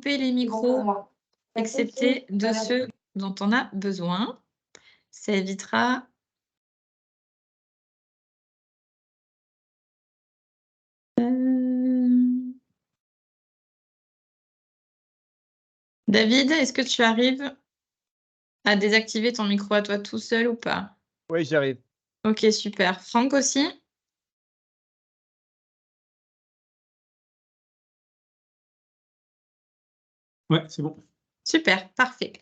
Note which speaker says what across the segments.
Speaker 1: couper les micros, excepté de ceux dont on a besoin. Ça évitera. David, est-ce que tu arrives à désactiver ton micro à toi tout seul ou pas?
Speaker 2: Oui, j'y arrive.
Speaker 1: Ok, super. Franck aussi?
Speaker 3: Ouais, c'est bon.
Speaker 1: Super, parfait.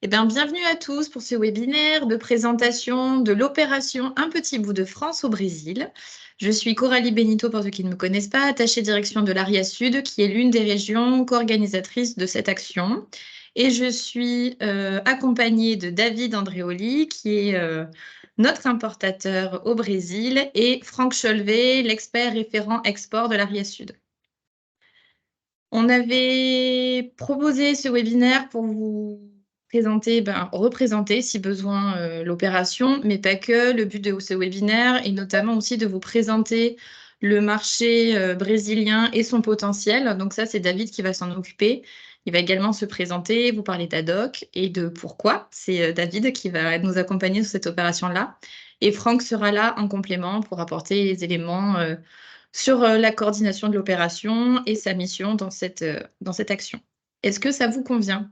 Speaker 1: Eh bien, bienvenue à tous pour ce webinaire de présentation de l'opération Un petit bout de France au Brésil. Je suis Coralie Benito, pour ceux qui ne me connaissent pas, attachée direction de l'ARIA Sud, qui est l'une des régions co-organisatrices de cette action. Et je suis accompagnée de David Andréoli, qui est notre importateur au Brésil, et Franck Cholvet, l'expert référent export de l'ARIA Sud. On avait proposé ce webinaire pour vous présenter, représenter si besoin l'opération, mais pas que. Le but de ce webinaire est notamment aussi de vous présenter le marché brésilien et son potentiel. Donc ça, c'est David qui va s'en occuper. Il va également se présenter, vous parler d'ADOC et de pourquoi. C'est David qui va nous accompagner sur cette opération-là. Et Franck sera là en complément pour apporter les éléments sur la coordination de l'opération et sa mission dans cette action. Est-ce que ça vous convient?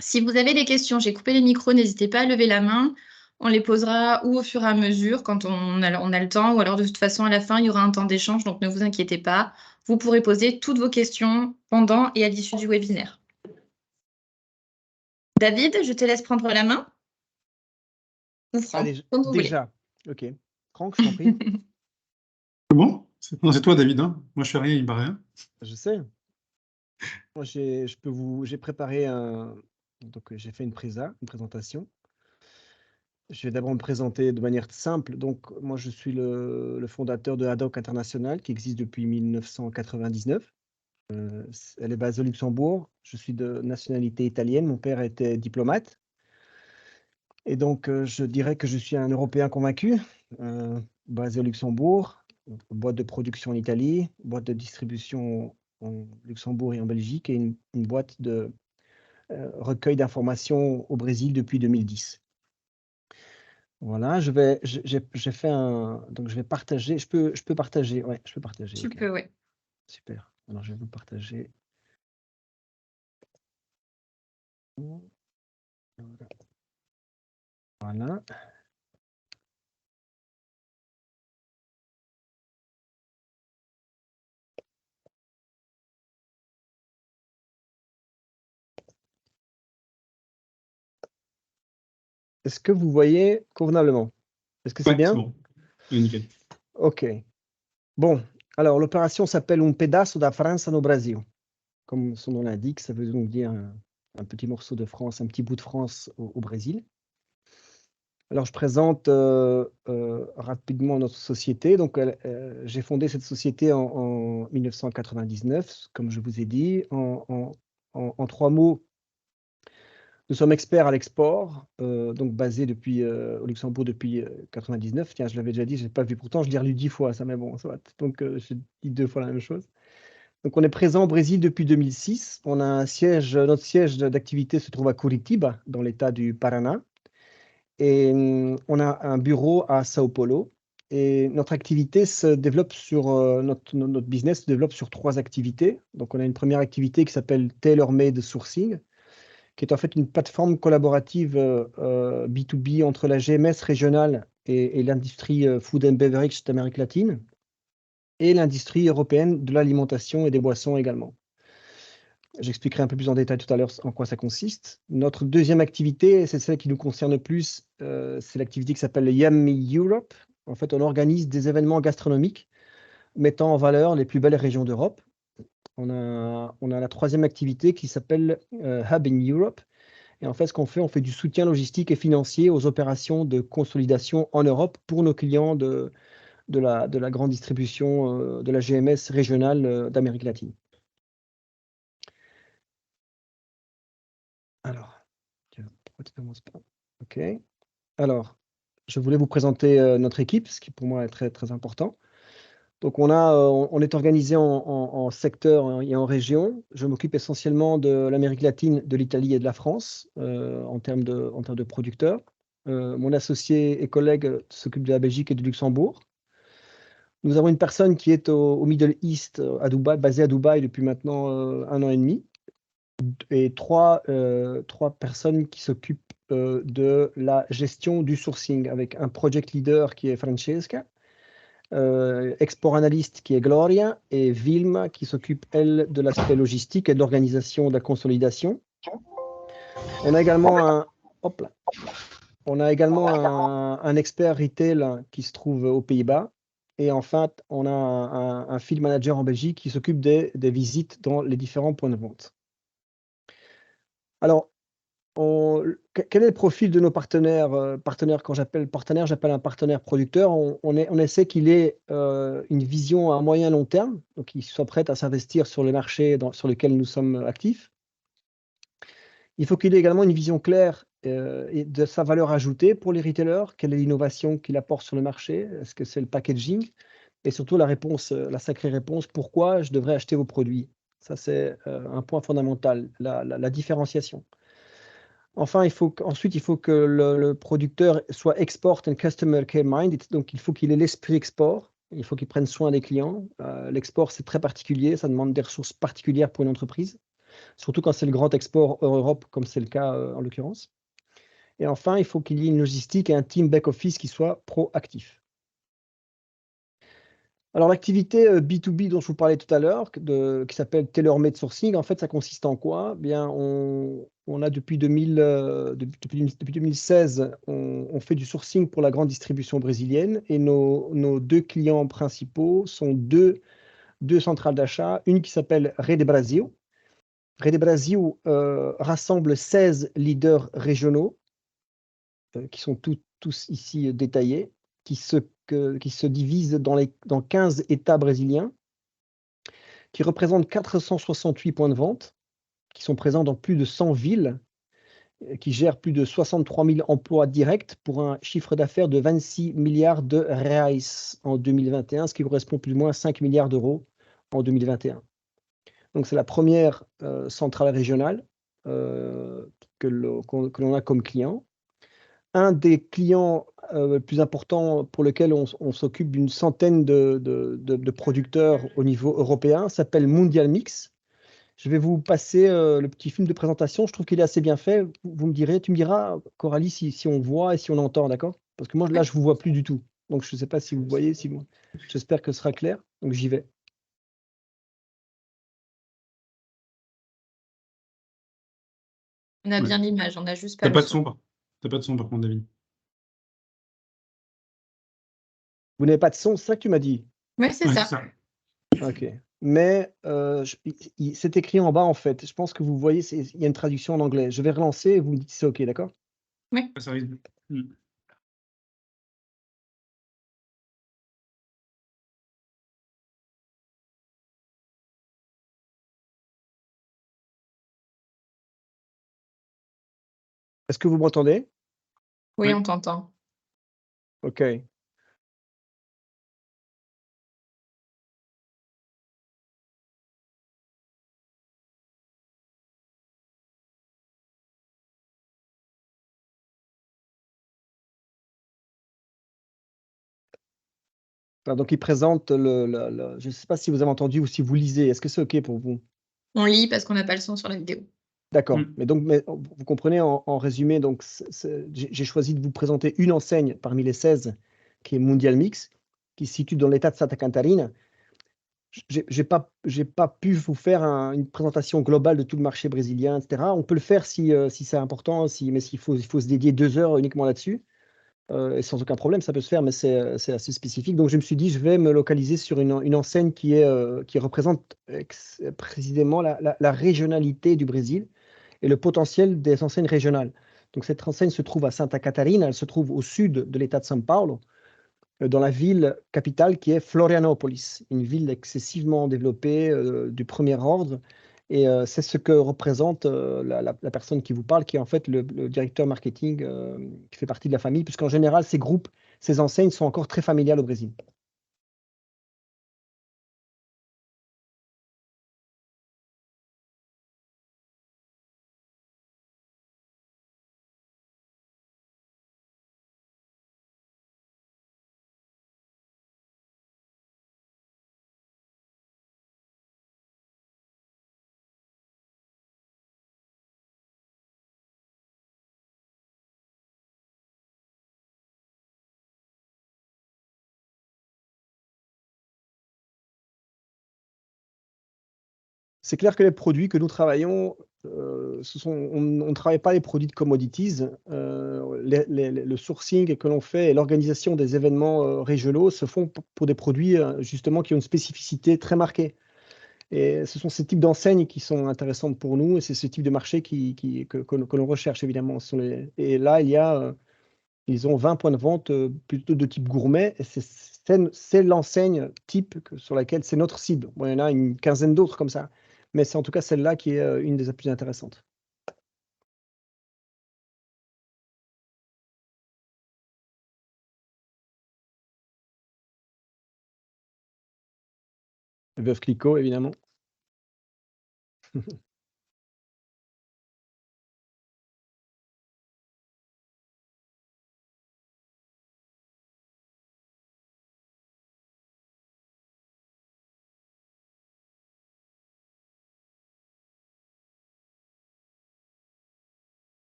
Speaker 1: Si vous avez des questions, j'ai coupé les micros, n'hésitez pas à lever la main. On les posera ou au fur et à mesure quand on a le temps, ou alors de toute façon à la fin, il y aura un temps d'échange, donc ne vous inquiétez pas. Vous pourrez poser toutes vos questions pendant et à l'issue du webinaire. David, je te laisse prendre la main. Ou Franck, comme vous voulez.
Speaker 2: Déjà, ok. Franck, je t'en prie.
Speaker 3: C'est bon? Non, c'est toi, David. Hein, moi, je fais rien, il ne bat rien.
Speaker 2: Je sais. Moi, j'ai préparé donc j'ai fait une présentation. Je vais d'abord me présenter de manière simple. Donc, moi, je suis le fondateur de ADOC International, qui existe depuis 1999. Elle est basée au Luxembourg. Je suis de nationalité italienne. Mon père était diplomate. Et donc, je dirais que je suis un Européen convaincu, basé au Luxembourg, boîte de production en Italie, boîte de distribution en Luxembourg et en Belgique, et une boîte de recueil d'informations au Brésil depuis 2010. Voilà, j'ai fait donc je vais partager, je peux partager, ouais, je peux partager.
Speaker 1: Tu
Speaker 2: okay.
Speaker 1: peux, oui.
Speaker 2: Super, alors je vais vous partager. Voilà. Est-ce que vous voyez convenablement? Est-ce que c'est bien?
Speaker 3: C'est bon. Oui, nickel.
Speaker 2: OK. Bon, alors l'opération s'appelle Un pedaço da França no Brasil. Comme son nom l'indique, ça veut donc dire un petit morceau de France, un petit bout de France au Brésil. Alors, je présente rapidement notre société. Donc, j'ai fondé cette société en 1999, comme je vous ai dit. En 3 mots, nous sommes experts à l'export, donc basés au Luxembourg depuis 1999. Tiens, je l'avais déjà dit, je n'ai pas vu pourtant, je l'ai relu 10 fois, ça, mais bon, ça va. Donc, je dis 2 fois la même chose. Donc, on est présent au Brésil depuis 2006. On a notre siège d'activité se trouve à Curitiba, dans l'État du Paraná. Et on a un bureau à Sao Paulo. Et notre activité se développe notre business se développe sur 3 activités. Donc, on a une première activité qui s'appelle Tailor-Made Sourcing, qui est en fait une plateforme collaborative B2B entre la GMS régionale et l'industrie food and beverage d'Amérique latine, et l'industrie européenne de l'alimentation et des boissons également. J'expliquerai un peu plus en détail tout à l'heure en quoi ça consiste. Notre deuxième activité, c'est celle qui nous concerne le plus, c'est l'activité qui s'appelle le Yummy Europe. En fait, on organise des événements gastronomiques mettant en valeur les plus belles régions d'Europe. On a la troisième activité qui s'appelle Hub in Europe. Et en fait, ce qu'on fait, on fait du soutien logistique et financier aux opérations de consolidation en Europe pour nos clients de la grande distribution de la GMS régionale d'Amérique latine. Alors, pourquoi tu ne commences pas? OK. Alors, je voulais vous présenter notre équipe, ce qui pour moi est très, très important. Donc, on est organisé en secteurs et en régions. Je m'occupe essentiellement de l'Amérique latine, de l'Italie et de la France en termes de producteurs. Mon associé et collègue s'occupe de la Belgique et du Luxembourg. Nous avons une personne qui est au Middle East, à Dubaï, basée à Dubaï depuis maintenant 1 an et demi, et trois personnes qui s'occupent de la gestion du sourcing, avec un project leader qui est Francesca, export analyste qui est Gloria, et Vilma qui s'occupe, elle, de l'aspect logistique et de l'organisation de la consolidation. On a également un expert retail qui se trouve aux Pays-Bas. Et enfin, on a un field manager en Belgique qui s'occupe des visites dans les différents points de vente. Alors, quel est le profil de nos partenaires? Quand j'appelle partenaire, j'appelle un partenaire producteur. On essaie qu'il ait une vision à moyen long terme, donc qu'il soit prêt à s'investir sur le marché sur lequel nous sommes actifs. Il faut qu'il ait également une vision claire de sa valeur ajoutée pour les retailers. Quelle est l'innovation qu'il apporte sur le marché? Est-ce que c'est le packaging? Et surtout la sacrée réponse, pourquoi je devrais acheter vos produits? Ça, c'est un point fondamental, la différenciation. Enfin, ensuite, il faut que le producteur soit export and customer care minded. Donc, il faut qu'il ait l'esprit export. Il faut qu'il prenne soin des clients. L'export, c'est très particulier. Ça demande des ressources particulières pour une entreprise, surtout quand c'est le grand export hors Europe, comme c'est le cas en l'occurrence. Et enfin, il faut qu'il y ait une logistique et un team back-office qui soit proactif. Alors, l'activité B2B dont je vous parlais tout à l'heure, qui s'appelle Tailor-Made Sourcing, en fait, ça consiste en quoi? Bien, on a depuis 2016, on fait du sourcing pour la grande distribution brésilienne, et nos deux clients principaux sont deux centrales d'achat, une qui s'appelle Rede Brasil. Rede Brasil rassemble 16 leaders régionaux qui sont tous ici détaillés, qui se divisent dans 15 États brésiliens, qui représentent 468 points de vente, qui sont présents dans plus de 100 villes, qui gèrent plus de 63 000 emplois directs pour un chiffre d'affaires de 26 milliards de reais en 2021, ce qui correspond plus ou moins à 5 milliards d'euros en 2021. Donc, c'est la première centrale régionale que l'on a comme client. Un des clients plus importants pour lequel on s'occupe d'une centaine de producteurs au niveau européen s'appelle Mundial Mix. Je vais vous passer le petit film de présentation. Je trouve qu'il est assez bien fait. Tu me diras, Coralie, si on voit et si on entend, d'accord? Parce que moi, là, je ne vous vois plus du tout. Donc, je ne sais pas si vous voyez. J'espère que ce sera clair. Donc, j'y vais.
Speaker 1: On a bien l'image, on n'a juste pas
Speaker 3: T'as
Speaker 1: le
Speaker 3: pas de
Speaker 1: son.
Speaker 3: son, t'as pas de son par contre, David.
Speaker 2: Vous n'avez pas de son, c'est ça que tu m'as dit?
Speaker 1: Oui, c'est
Speaker 3: Ouais,
Speaker 1: ça.
Speaker 3: c'est ça.
Speaker 2: OK. Mais c'est écrit en bas, en fait. Je pense que vous voyez, il y a une traduction en anglais. Je vais relancer et vous me dites si c'est OK, d'accord?
Speaker 1: Oui.
Speaker 3: Ça risque de-
Speaker 2: Est-ce que vous m'entendez?
Speaker 1: Oui,
Speaker 3: Oui.
Speaker 1: on t'entend.
Speaker 2: OK. Alors, donc, il présente je ne sais pas si vous avez entendu ou si vous lisez. Est-ce que c'est OK pour vous?
Speaker 1: On lit parce qu'on n'a pas le son sur la vidéo.
Speaker 2: D'accord.
Speaker 3: Mm.
Speaker 2: Mais vous comprenez, en résumé, donc, j'ai choisi de vous présenter une enseigne parmi les 16, qui est Mundial Mix, qui se situe dans l'état de Santa Catarina. J'ai pas pu vous faire une présentation globale de tout le marché brésilien, etc. On peut le faire si c'est important, mais il faut se dédier 2 heures uniquement là-dessus. Et sans aucun problème, ça peut se faire, mais c'est assez spécifique. Donc, je me suis dit, je vais me localiser sur une enseigne qui représente précisément la régionalité du Brésil et le potentiel des enseignes régionales. Donc, cette enseigne se trouve à Santa Catarina, elle se trouve au sud de l'État de São Paulo, dans la ville capitale qui est Florianópolis, une ville excessivement développée du premier ordre. Et c'est ce que représente la personne qui vous parle, qui est en fait le directeur marketing qui fait partie de la famille, puisqu'en général, ces groupes, ces enseignes sont encore très familiales au Brésil. C'est clair que les produits que nous travaillons, on ne travaille pas les produits de commodities. Le sourcing que l'on fait et l'organisation des événements régionaux se font pour des produits justement qui ont une spécificité très marquée. Et ce sont ces types d'enseignes qui sont intéressantes pour nous et c'est ce type de marché que l'on recherche évidemment. Et là, ils ont 20 points de vente plutôt de type gourmet et c'est l'enseigne type sur laquelle c'est notre cible. Bon, il y en a une quinzaine d'autres comme ça, mais c'est en tout cas celle-là qui est une des plus intéressantes. Veuve Clicquot, évidemment.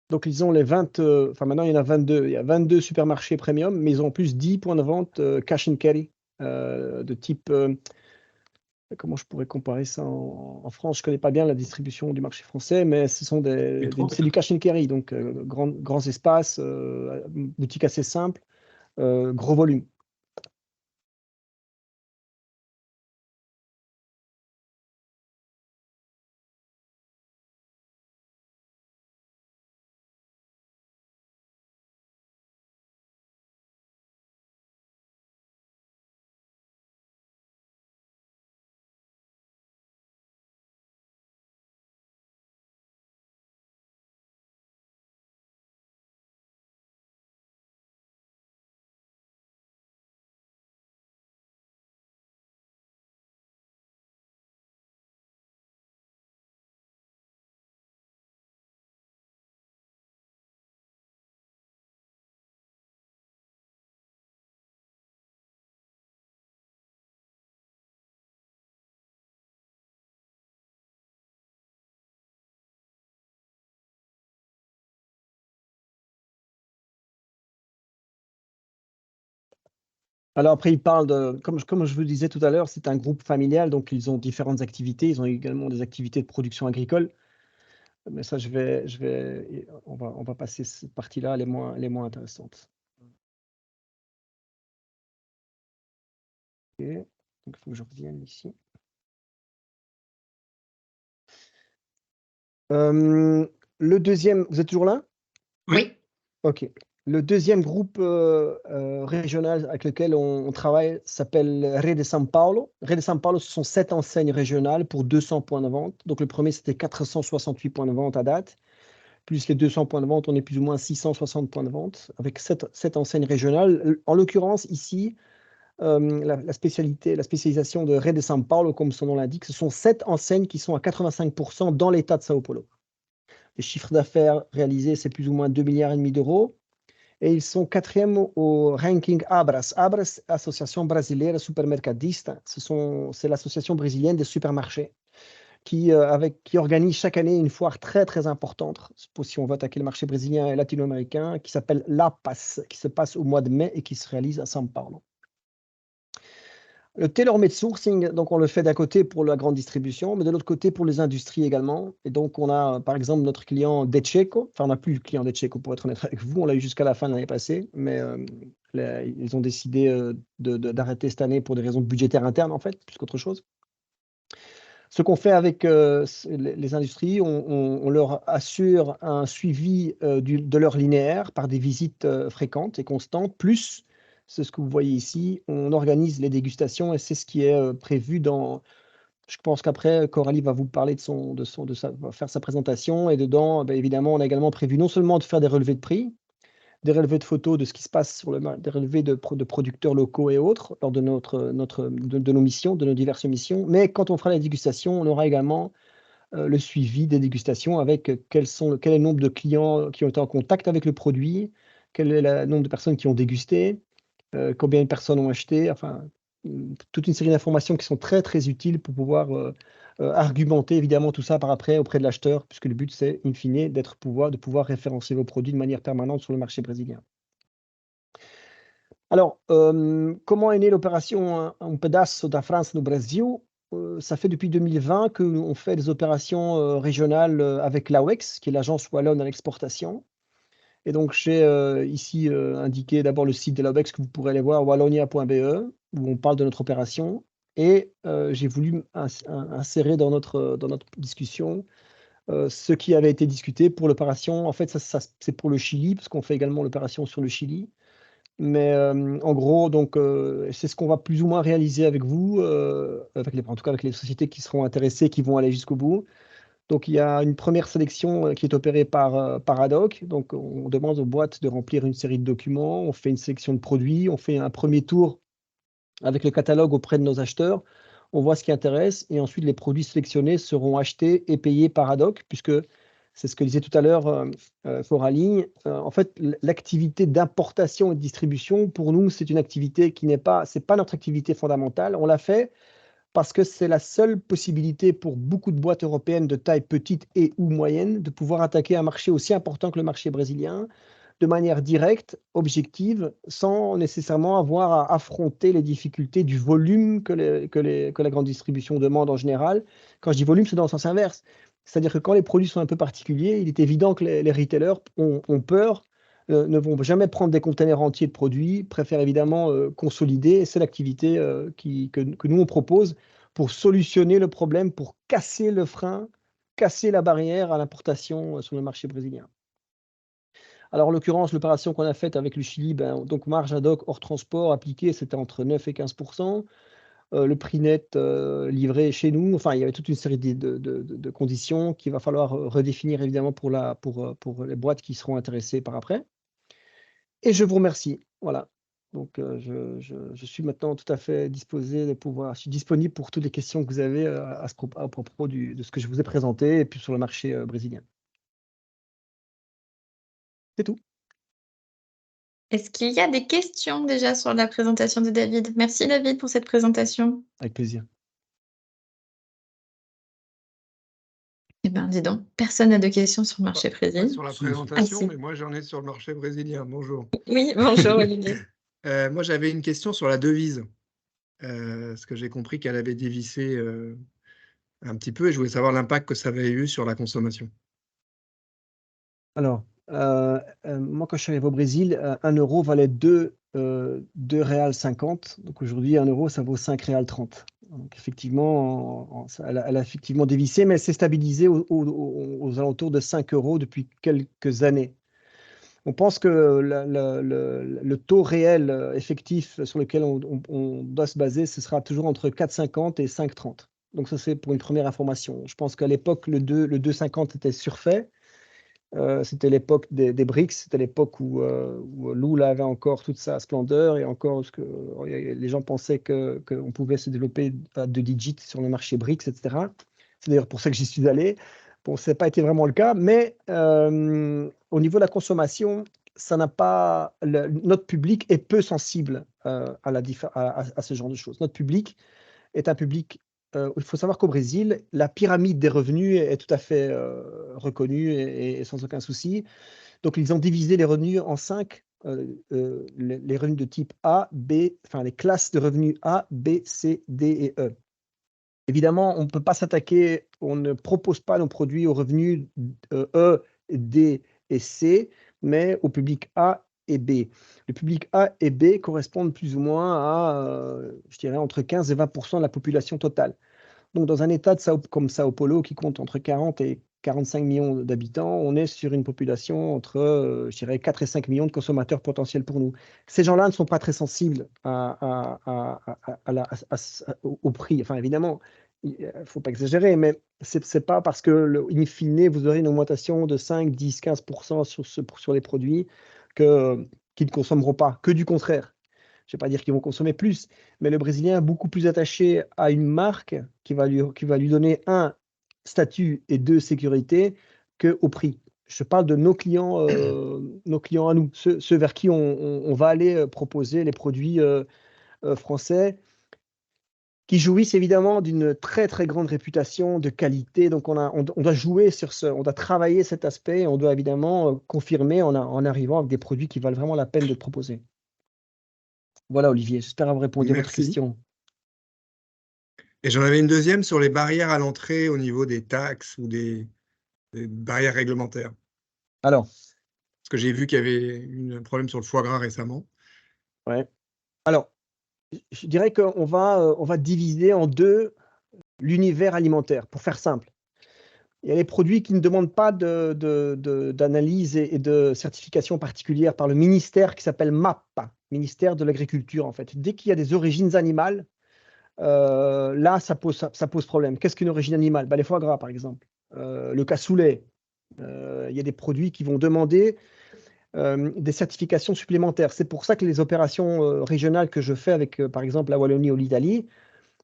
Speaker 2: Donc, ils ont les 20, enfin maintenant il y en a 22. Il y a 22 supermarchés premium, mais ils ont en plus 10 points de vente cash and carry de type. Comment je pourrais comparer ça en France? Je ne connais pas bien la distribution du marché français, mais ce sont c'est du cash and carry, donc grands espaces, boutique assez simple, gros volume. Alors après, ils parlent de, comme je vous disais tout à l'heure, c'est un groupe familial, donc ils ont différentes activités. Ils ont également des activités de production agricole. Mais ça, on va passer cette partie-là, les moins intéressantes. Ok. Donc, il faut que je revienne ici. Le deuxième, vous êtes toujours là?
Speaker 1: Oui.
Speaker 2: Ok. Le deuxième groupe régional avec lequel on travaille s'appelle Rede São Paulo. Rede São Paulo, ce sont 7 enseignes régionales pour 200 points de vente. Donc le premier, c'était 468 points de vente à date. Plus les 200 points de vente, on est plus ou moins 660 points de vente avec 7 enseignes régionales. En l'occurrence, ici, la spécialisation de Rede São Paulo, comme son nom l'indique, ce sont 7 enseignes qui sont à 85% dans l'État de São Paulo. Les chiffres d'affaires réalisés, c'est plus ou moins 2,5 milliards d'euros. Et ils sont 4e au ranking Abras. Abras, Association Brasileira Supermercadista, c'est l'association brésilienne des supermarchés qui organise chaque année une foire très, très importante, si on veut attaquer le marché brésilien et latino-américain, qui s'appelle La Paz, qui se passe au mois de mai et qui se réalise à São Paulo. Le tailor-made sourcing, donc on le fait d'un côté pour la grande distribution, mais de l'autre côté pour les industries également. Et donc on a par exemple notre client Decheco, enfin on n'a plus le client Decheco pour être honnête avec vous, on l'a eu jusqu'à la fin de l'année passée, mais ils ont décidé d'arrêter cette année pour des raisons budgétaires internes en fait, plus qu'autre chose. Ce qu'on fait avec les industries, on leur assure un suivi de leur linéaire par des visites fréquentes et constantes, plus c'est ce que vous voyez ici, on organise les dégustations et c'est ce qui est prévu dans. Je pense qu'après, Coralie va vous parler va faire sa présentation et dedans, évidemment, on a également prévu non seulement de faire des relevés de prix, des relevés de photos de ce qui se passe des relevés de producteurs locaux et autres lors de nos missions, de nos diverses missions, mais quand on fera la dégustation, on aura également le suivi des dégustations avec quel est le nombre de clients qui ont été en contact avec le produit, quel est le nombre de personnes qui ont dégusté, combien de personnes ont acheté, enfin, toute une série d'informations qui sont très, très utiles pour pouvoir argumenter évidemment tout ça par après auprès de l'acheteur, puisque le but, c'est, in fine, de pouvoir référencer vos produits de manière permanente sur le marché brésilien. Alors, comment est née l'opération Un Pedaço da França no Brasil? Ça fait depuis 2020 qu'on fait des opérations régionales avec l'AWEX, qui est l'agence wallonne à l'exportation. Et donc, j'ai ici indiqué d'abord le site de l'AWEX que vous pourrez aller voir, wallonia.be, où on parle de notre opération. Et j'ai voulu insérer dans notre discussion ce qui avait été discuté pour l'opération. En fait, ça c'est pour le Chili, parce qu'on fait également l'opération sur le Chili. Mais en gros, donc, c'est ce qu'on va plus ou moins réaliser avec vous, en tout cas avec les sociétés qui seront intéressées, qui vont aller jusqu'au bout. Donc, il y a une première sélection qui est opérée par ad hoc. Donc, on demande aux boîtes de remplir une série de documents. On fait une sélection de produits. On fait un premier tour avec le catalogue auprès de nos acheteurs. On voit ce qui intéresse. Et ensuite, les produits sélectionnés seront achetés et payés par ad hoc, puisque c'est ce que disait tout à l'heure Coralie. En fait, l'activité d'importation et de distribution, pour nous, c'est une activité qui c'est pas notre activité fondamentale. On l'a fait parce que c'est la seule possibilité pour beaucoup de boîtes européennes de taille petite et ou moyenne de pouvoir attaquer un marché aussi important que le marché brésilien de manière directe, objective, sans nécessairement avoir à affronter les difficultés du volume que la grande distribution demande en général. Quand je dis volume, c'est dans le sens inverse. C'est-à-dire que quand les produits sont un peu particuliers, il est évident que les retailers ont peur, ne vont jamais prendre des containers entiers de produits, préfèrent évidemment consolider. Et c'est l'activité que nous, on propose pour solutionner le problème, pour casser le frein, casser la barrière à l'importation sur le marché brésilien. Alors, en l'occurrence, l'opération qu'on a faite avec le Chili, donc marge ad hoc hors transport appliquée, c'était entre 9 et 15%. Le prix net livré chez nous, enfin, il y avait toute une série de conditions qu'il va falloir redéfinir évidemment pour les boîtes qui seront intéressées par après. Et je vous remercie. Voilà. Donc, je suis maintenant tout à fait disposé je suis disponible pour toutes les questions que vous avez à propos de ce que je vous ai présenté et puis sur le marché brésilien. C'est tout.
Speaker 1: Est-ce qu'il y a des questions déjà sur la présentation de David? Merci David pour cette présentation.
Speaker 2: Avec plaisir.
Speaker 1: Eh bien, dis donc, personne n'a de questions sur le marché
Speaker 3: Pas
Speaker 1: brésilien.
Speaker 3: sur la
Speaker 2: Si.
Speaker 3: présentation,
Speaker 1: si.
Speaker 3: mais moi j'en ai sur le marché brésilien. Bonjour.
Speaker 1: Oui, bonjour Olivier.
Speaker 3: Moi j'avais une question sur la devise, parce que j'ai compris qu'elle avait dévissé un petit peu et je voulais savoir l'impact que ça avait eu sur la consommation.
Speaker 2: Alors, moi, quand je suis arrivé au Brésil, 1 euro valait 2 réals 50. Donc aujourd'hui, 1 euro, ça vaut 5 réals 30. Donc effectivement, elle a effectivement dévissé, mais elle s'est stabilisée aux alentours de 5 euros depuis quelques années. On pense que le taux réel effectif sur lequel on doit se baser, ce sera toujours entre 4,50 et 5,30. Donc ça, c'est pour une première information. Je pense qu'à l'époque, le 2,50 était surfait. C'était l'époque des BRICS, c'était l'époque où Lula avait encore toute sa splendeur et encore les gens pensaient qu'on pouvait se développer à 2 digits sur le marché BRICS, etc. C'est d'ailleurs pour ça que j'y suis allé. Bon, ça n'a pas été vraiment le cas, mais au niveau de la consommation, ça n'a pas. Notre public est peu sensible à ce genre de choses. Notre public est un public. Il faut savoir qu'au Brésil, la pyramide des revenus est tout à fait reconnue et sans aucun souci. Donc, ils ont divisé les revenus en 5, les revenus de type A, B, enfin les classes de revenus A, B, C, D et E. Évidemment, on ne peut pas s'attaquer, on ne propose pas nos produits aux revenus E, D et C, mais au public A et B. Le public A et B correspondent plus ou moins à, je dirais, entre 15 et 20% de la population totale. Donc, dans un État comme Sao Paulo, qui compte entre 40 et 45 millions d'habitants, on est sur une population entre, je dirais, 4 et 5 millions de consommateurs potentiels pour nous. Ces gens-là ne sont pas très sensibles au prix. Enfin, évidemment, il ne faut pas exagérer, mais ce n'est pas parce que, in fine, vous aurez une augmentation de 5, 10, 15% sur les produits qu'ils ne consommeront pas, que du contraire. Je ne vais pas dire qu'ils vont consommer plus, mais le Brésilien est beaucoup plus attaché à une marque qui va lui donner un statut et deux sécurité qu'au prix. Je parle de nos clients à nous, ceux vers qui on va aller proposer les produits français. qui jouissent évidemment d'une très très grande réputation de qualité. Donc on doit jouer sur on doit travailler cet aspect, on doit évidemment confirmer en arrivant avec des produits qui valent vraiment la peine d'être proposés. Voilà Olivier, j'espère avoir répondu à votre
Speaker 3: Merci.
Speaker 2: question.
Speaker 3: Et j'en avais une deuxième sur les barrières à l'entrée au niveau des taxes ou des barrières réglementaires.
Speaker 2: Alors,
Speaker 3: Parce que j'ai vu qu'il y avait un problème sur le foie gras récemment.
Speaker 2: ouais. Alors, je dirais qu'on va diviser en deux l'univers alimentaire, pour faire simple. Il y a les produits qui ne demandent pas d'analyse et de certification particulière par le ministère qui s'appelle MAP, ministère de l'Agriculture en fait. Dès qu'il y a des origines animales, là, ça pose problème. Qu'est-ce qu'une origine animale? Les foie gras, par exemple. Le cassoulet. Il y a des produits qui vont demander des certifications supplémentaires. C'est pour ça que les opérations régionales que je fais avec, par exemple, la Wallonie ou l'Italie,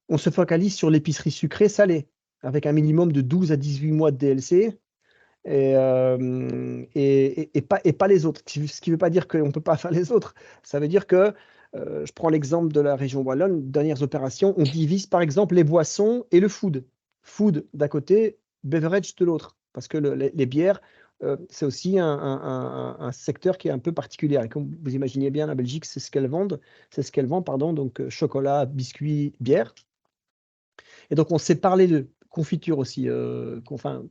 Speaker 2: on se focalise sur l'épicerie sucrée salée, avec un minimum de 12 à 18 mois de DLC et pas les autres. Ce qui ne veut pas dire qu'on ne peut pas faire les autres. Ça veut dire que, je prends l'exemple de la région Wallonne, dernières opérations, on divise par exemple les boissons et le food. Food d'un côté, beverage de l'autre. Parce que les bières, c'est aussi un secteur qui est un peu particulier. Et comme vous imaginez bien, la Belgique, c'est ce qu'elle vend, pardon, donc chocolat, biscuits, bière. Et donc, on sépare les deux. Confiture aussi,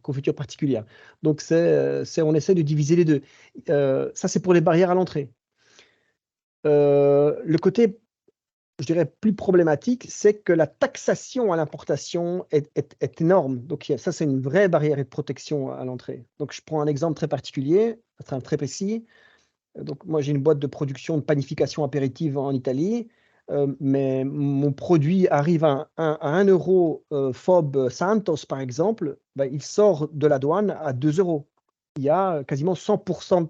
Speaker 2: confiture particulière. Donc, on essaie de diviser les deux. Ça, c'est pour les barrières à l'entrée. Le côté, je dirais, plus problématique, c'est que la taxation à l'importation est énorme. Donc, ça, c'est une vraie barrière de protection à l'entrée. Donc, je prends un exemple très particulier, très précis. Donc, moi, j'ai une boîte de production de panification apéritive en Italie. Mais mon produit arrive à 1 euro FOB Santos, par exemple, il sort de la douane à 2 euros. Il y a quasiment 100%.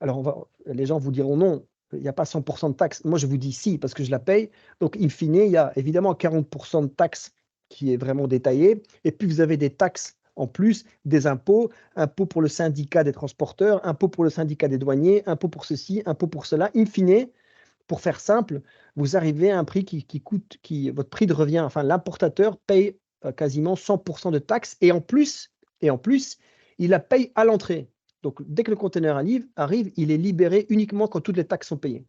Speaker 2: Alors, les gens vous diront non, il n'y a pas 100% de taxes. Moi, je vous dis si, parce que je la paye. Donc, in fine, il y a évidemment 40% de taxes qui est vraiment détaillé. Et puis, vous avez des taxes en plus, des impôts pour le syndicat des transporteurs, impôts pour le syndicat des douaniers, impôts pour ceci, impôts pour cela. In fine, pour faire simple, vous arrivez à un prix votre prix de revient, enfin l'importateur paye quasiment 100% de taxes et en plus, il la paye à l'entrée. Donc dès que le conteneur arrive, il est libéré uniquement quand toutes les taxes sont payées.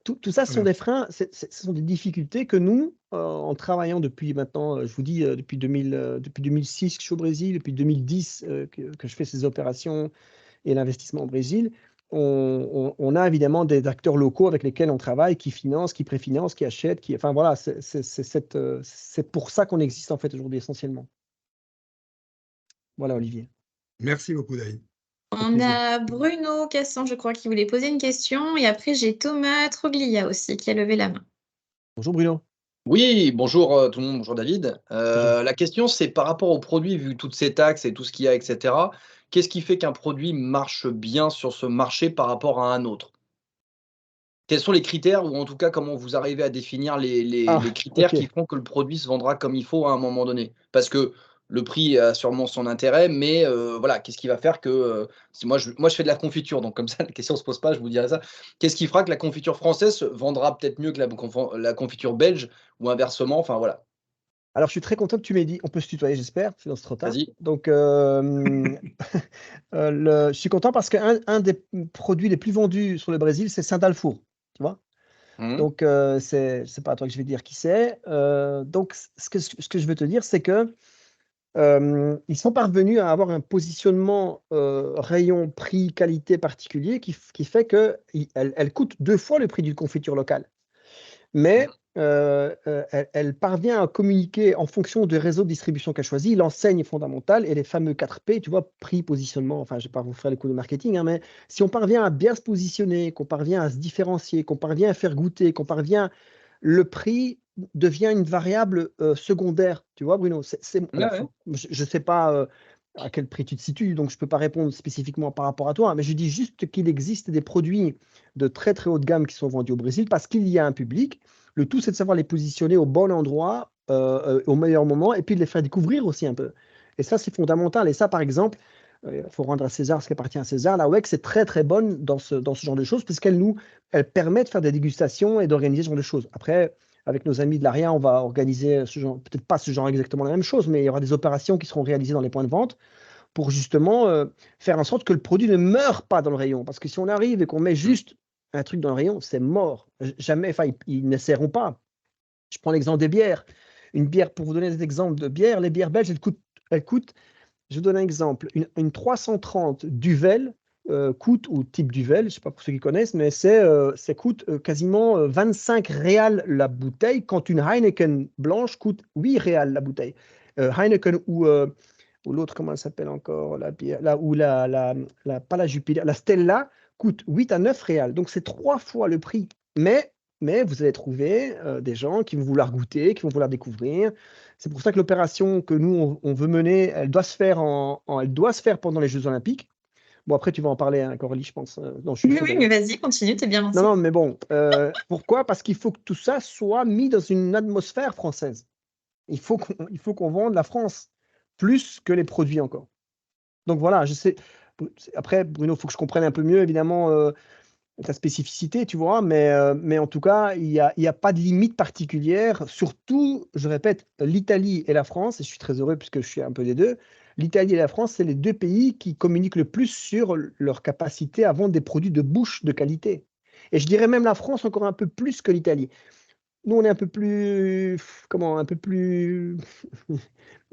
Speaker 2: Tout ça, ce sont des freins, ce sont des difficultés que nous, en travaillant depuis maintenant, je vous dis, depuis 2006 que je suis au Brésil, depuis 2010 que je fais ces opérations et l'investissement au Brésil, on a évidemment des acteurs locaux avec lesquels on travaille, qui financent, qui préfinancent, qui achètent, enfin voilà, c'est pour ça qu'on existe en fait aujourd'hui essentiellement. Voilà Olivier.
Speaker 3: Merci beaucoup David.
Speaker 1: On a Bruno Cassan, je crois, qui voulait poser une question. Et après, j'ai Thomas Troglia aussi qui a levé la main.
Speaker 2: Bonjour Bruno.
Speaker 4: Oui, bonjour tout le monde, bonjour David. La question, c'est par rapport aux produits, vu toutes ces taxes et tout ce qu'il y a, etc. Qu'est-ce qui fait qu'un produit marche bien sur ce marché par rapport à un autre? Quels sont les critères, ou en tout cas, comment vous arrivez à définir les critères qui font que le produit se vendra comme il faut à un moment donné? Parce que le prix a sûrement son intérêt, mais voilà, qu'est-ce qui va faire que moi, je fais de la confiture, donc comme ça, la question ne se pose pas, je vous dirais ça. Qu'est-ce qui fera que la confiture française se vendra peut-être mieux que la confiture belge, ou inversement? Enfin, voilà.
Speaker 2: Alors, je suis très content que tu m'aies dit, on peut se tutoyer, j'espère, sinon c'est trop tard.
Speaker 4: Vas-y.
Speaker 2: Donc, je suis content parce qu'un des produits les plus vendus sur le Brésil, c'est Saint-Dalfour, tu vois. Donc, c'est pas à toi que je vais dire qui c'est. Donc, ce que je veux te dire, c'est que ils sont parvenus à avoir un positionnement rayon prix qualité particulier qui fait qu'elle coûte 2 fois le prix d'une confiture locale. Mais elle parvient à communiquer en fonction du réseau de distribution qu'elle choisit, l'enseigne fondamentale et les fameux 4P, tu vois, prix, positionnement. Enfin, je ne vais pas vous faire les coups de marketing, hein, mais si on parvient à bien se positionner, qu'on parvient à se différencier, qu'on parvient à faire goûter, le prix devient une variable secondaire. Tu vois, Bruno, je ne sais pas à quel prix tu te situes, donc je ne peux pas répondre spécifiquement par rapport à toi, mais je dis juste qu'il existe des produits de très très haut de gamme qui sont vendus au Brésil parce qu'il y a un public. Le tout, c'est de savoir les positionner au bon endroit, au meilleur moment, et puis de les faire découvrir aussi un peu. Et ça, c'est fondamental. Et ça, par exemple, il faut rendre à César ce qui appartient à César. La WEC, c'est très très bonne dans ce genre de choses, puisqu'elle permet de faire des dégustations et d'organiser ce genre de choses. Après, avec nos amis de l'ARIA, on va organiser ce genre, peut-être pas ce genre exactement la même chose, mais il y aura des opérations qui seront réalisées dans les points de vente pour justement faire en sorte que le produit ne meure pas dans le rayon. Parce que si on arrive et qu'on met juste un truc dans le rayon, c'est mort. Jamais, enfin, ils ne seront pas. Je prends l'exemple des bières. Une bière, pour vous donner des exemples de bières, les bières belges, elles coûtent, je vous donne un exemple, une 330 Duvel coûte, ou type Duvel, je ne sais pas pour ceux qui connaissent, mais ça coûte quasiment 25 réals la bouteille, quand une Heineken blanche coûte 8 réals la bouteille. Heineken ou l'autre, comment elle s'appelle encore, la bière, pas la Jupiler, la Stella coûte 8 à 9 réals. Donc c'est 3 fois le prix. Mais vous allez trouver des gens qui vont vouloir goûter, qui vont vouloir découvrir. C'est pour ça que l'opération que nous, on veut mener, elle doit se faire pendant les Jeux Olympiques. Bon, après, tu vas en parler, hein, Coralie, je pense. Non, je suis
Speaker 1: Oui, mais vas-y, continue, t'es bien lancé.
Speaker 2: Non, mais bon, pourquoi? Parce qu'il faut que tout ça soit mis dans une atmosphère française. Il faut qu'on vende la France plus que les produits encore. Donc voilà, je sais. Après, Bruno, il faut que je comprenne un peu mieux, évidemment, ta spécificité, tu vois, mais en tout cas, il n'y a pas de limite particulière. Surtout, je répète, l'Italie et la France, et je suis très heureux puisque je suis un peu des deux, l'Italie et la France, c'est les deux pays qui communiquent le plus sur leur capacité à vendre des produits de bouche de qualité. Et je dirais même la France encore un peu plus que l'Italie. Nous, on est un peu plus,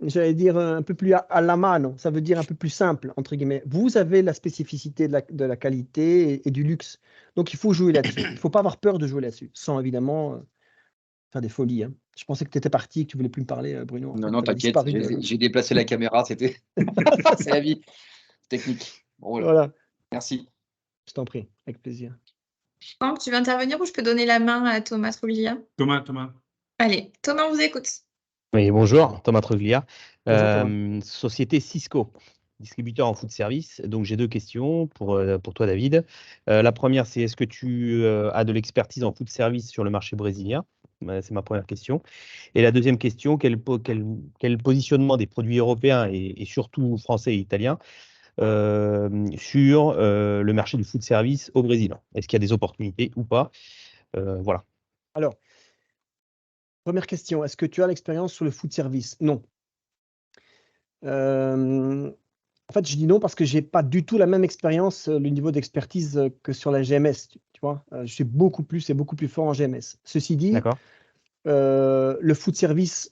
Speaker 2: j'allais dire un peu plus à la mano, ça veut dire un peu plus simple, entre guillemets. Vous avez la spécificité de la qualité et du luxe. Donc, il faut jouer là-dessus. Il ne faut pas avoir peur de jouer là-dessus, sans évidemment faire des folies, hein. Je pensais que tu étais parti, que tu ne voulais plus me parler, Bruno. En
Speaker 4: Non,
Speaker 2: fait,
Speaker 4: non,
Speaker 2: t'avais
Speaker 4: t'inquiète,
Speaker 2: disparu.
Speaker 4: j'ai déplacé la caméra, c'est la vie technique. Bon, voilà.
Speaker 2: Voilà,
Speaker 4: Merci.
Speaker 2: je t'en prie, avec plaisir.
Speaker 1: Franck, tu veux intervenir ou je peux donner la main à Thomas Truglia?
Speaker 5: Thomas.
Speaker 1: Allez, Thomas, on vous écoute.
Speaker 6: Oui, bonjour, Thomas Truglia,
Speaker 2: Bonjour, Thomas.
Speaker 6: société Cisco, distributeur en food service. Donc j'ai deux questions pour toi, David. La première, c'est est-ce que tu as de l'expertise en food service sur le marché brésilien? C'est ma première question. Et la deuxième question, quel positionnement des produits européens et surtout français et italiens sur le marché du food service au Brésil? Est-ce qu'il y a des opportunités ou pas? Voilà.
Speaker 2: Alors, première question, est-ce que tu as l'expérience sur le food service? Non. En fait, je dis non parce que je n'ai pas du tout la même expérience, le niveau d'expertise que sur la GMS. Tu vois, je suis beaucoup plus fort en GMS. Ceci dit,
Speaker 6: D'accord.
Speaker 2: le food service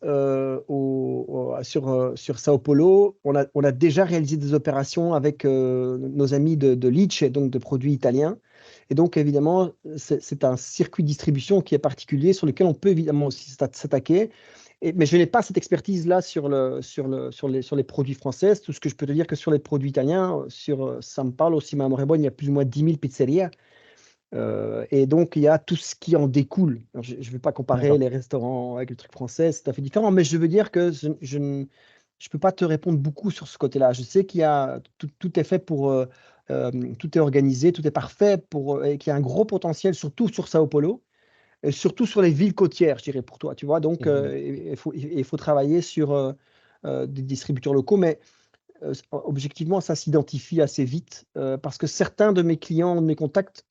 Speaker 2: sur Sao Paulo, on a déjà réalisé des opérations avec nos amis de Licce, donc de produits italiens. Et donc, évidemment, c'est un circuit de distribution qui est particulier sur lequel on peut évidemment aussi s'attaquer. Mais je n'ai pas cette expertise-là sur les produits français. Tout ce que je peux te dire que sur les produits italiens, sur São Paulo, Cima Amorebione, il y a plus ou moins 10 000 pizzerias. Et donc, il y a tout ce qui en découle. Alors, je ne vais pas comparer les restaurants avec le truc français, c'est tout à fait différent, mais je veux dire que je ne peux pas te répondre beaucoup sur ce côté-là. Je sais qu'il y a tout est fait pour, tout est organisé, tout est parfait et qu'il y a un gros potentiel, surtout sur Sao Paulo, et surtout sur les villes côtières, je dirais pour toi. Tu vois, donc il faut travailler sur des distributeurs locaux, mais objectivement, ça s'identifie assez vite parce que certains de mes clients, de mes contacts,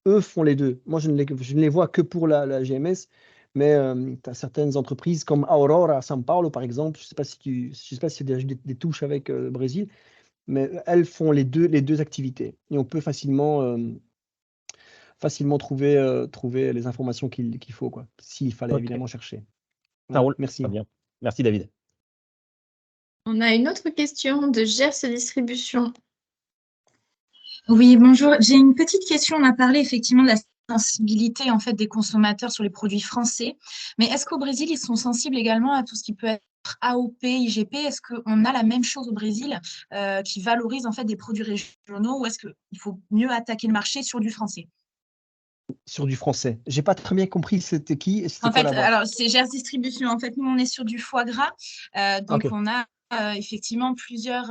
Speaker 2: eux font les deux. Moi, je ne les vois que pour la GMS, mais tu as certaines entreprises comme Aurora à São Paulo, par exemple. Je ne sais pas si tu as des touches avec le Brésil, mais elles font les deux activités. Et on peut facilement trouver les informations qu'il faut, quoi, s'il fallait évidemment chercher.
Speaker 6: Ça roule.
Speaker 2: Merci.
Speaker 6: Très bien. Merci, David.
Speaker 1: On a une autre question de Gers Distribution.
Speaker 7: Oui, bonjour. J'ai une petite question. On a parlé effectivement de la sensibilité en fait des consommateurs sur les produits français. Mais est-ce qu'au Brésil, ils sont sensibles également à tout ce qui peut être AOP, IGP? Est-ce qu'on a la même chose au Brésil qui valorise en fait des produits régionaux ou est-ce qu'il faut mieux attaquer le marché sur du français?
Speaker 2: Sur du français. J'ai pas très bien compris c'était qui.
Speaker 7: En fait, alors c'est Gers Distribution. En fait, nous, on est sur du foie gras. Donc,
Speaker 2: Okay.
Speaker 7: on a effectivement plusieurs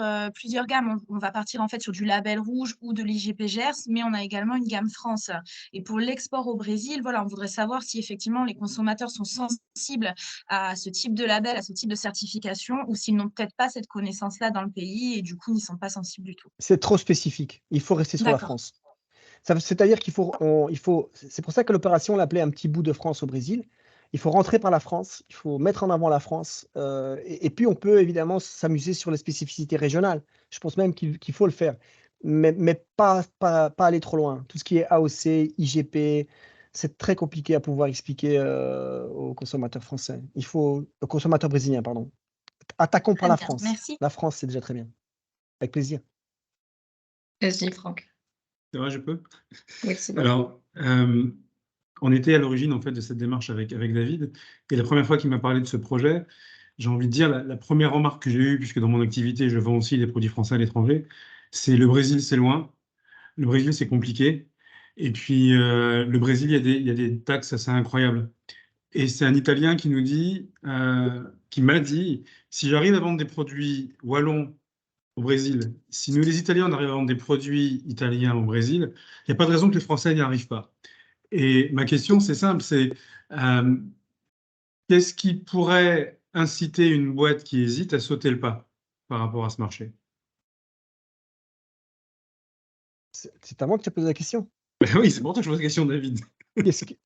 Speaker 7: gammes. On va partir en fait sur du label rouge ou de l'IGP Gers, mais on a également une gamme France. Et pour l'export au Brésil, voilà, on voudrait savoir si effectivement les consommateurs sont sensibles à ce type de label, à ce type de certification, ou s'ils n'ont peut-être pas cette connaissance-là dans le pays et du coup, ils ne sont pas sensibles du tout.
Speaker 2: C'est trop spécifique. Il faut rester sur la France. C'est-à-dire c'est pour ça que l'opération, on l'appelait un petit bout de France au Brésil, Il faut rentrer par la France, il faut mettre en avant la France. Et puis, on peut évidemment s'amuser sur les spécificités régionales. Je pense même qu'il faut le faire, mais pas aller trop loin. Tout ce qui est AOC, IGP, c'est très compliqué à pouvoir expliquer aux consommateurs français. Aux consommateurs brésiliens, pardon. Attaquons par
Speaker 7: Très
Speaker 2: la
Speaker 7: bien,
Speaker 2: France.
Speaker 7: merci.
Speaker 2: La France, c'est déjà très bien. Avec plaisir.
Speaker 1: Vas-y, Franck.
Speaker 5: C'est vrai, je peux?
Speaker 1: Oui, c'est bon.
Speaker 5: Alors, on était à l'origine en fait de cette démarche avec David, et la première fois qu'il m'a parlé de ce projet, j'ai envie de dire la première remarque que j'ai eue, puisque dans mon activité je vends aussi des produits français à l'étranger, c'est le Brésil c'est loin, le Brésil c'est compliqué, et puis le Brésil il y a des taxes assez incroyables. Et c'est un Italien qui qui m'a dit, si j'arrive à vendre des produits wallons au Brésil, si nous les Italiens on arrive à vendre des produits italiens au Brésil, il n'y a pas de raison que les Français n'y arrivent pas. Et ma question, c'est simple, c'est euh, qu'est-ce qui pourrait inciter une boîte qui hésite à sauter le pas par rapport à ce marché?
Speaker 2: C'est à moi que tu as posé la question.
Speaker 5: Ben oui, c'est pour ça que je pose la question, David.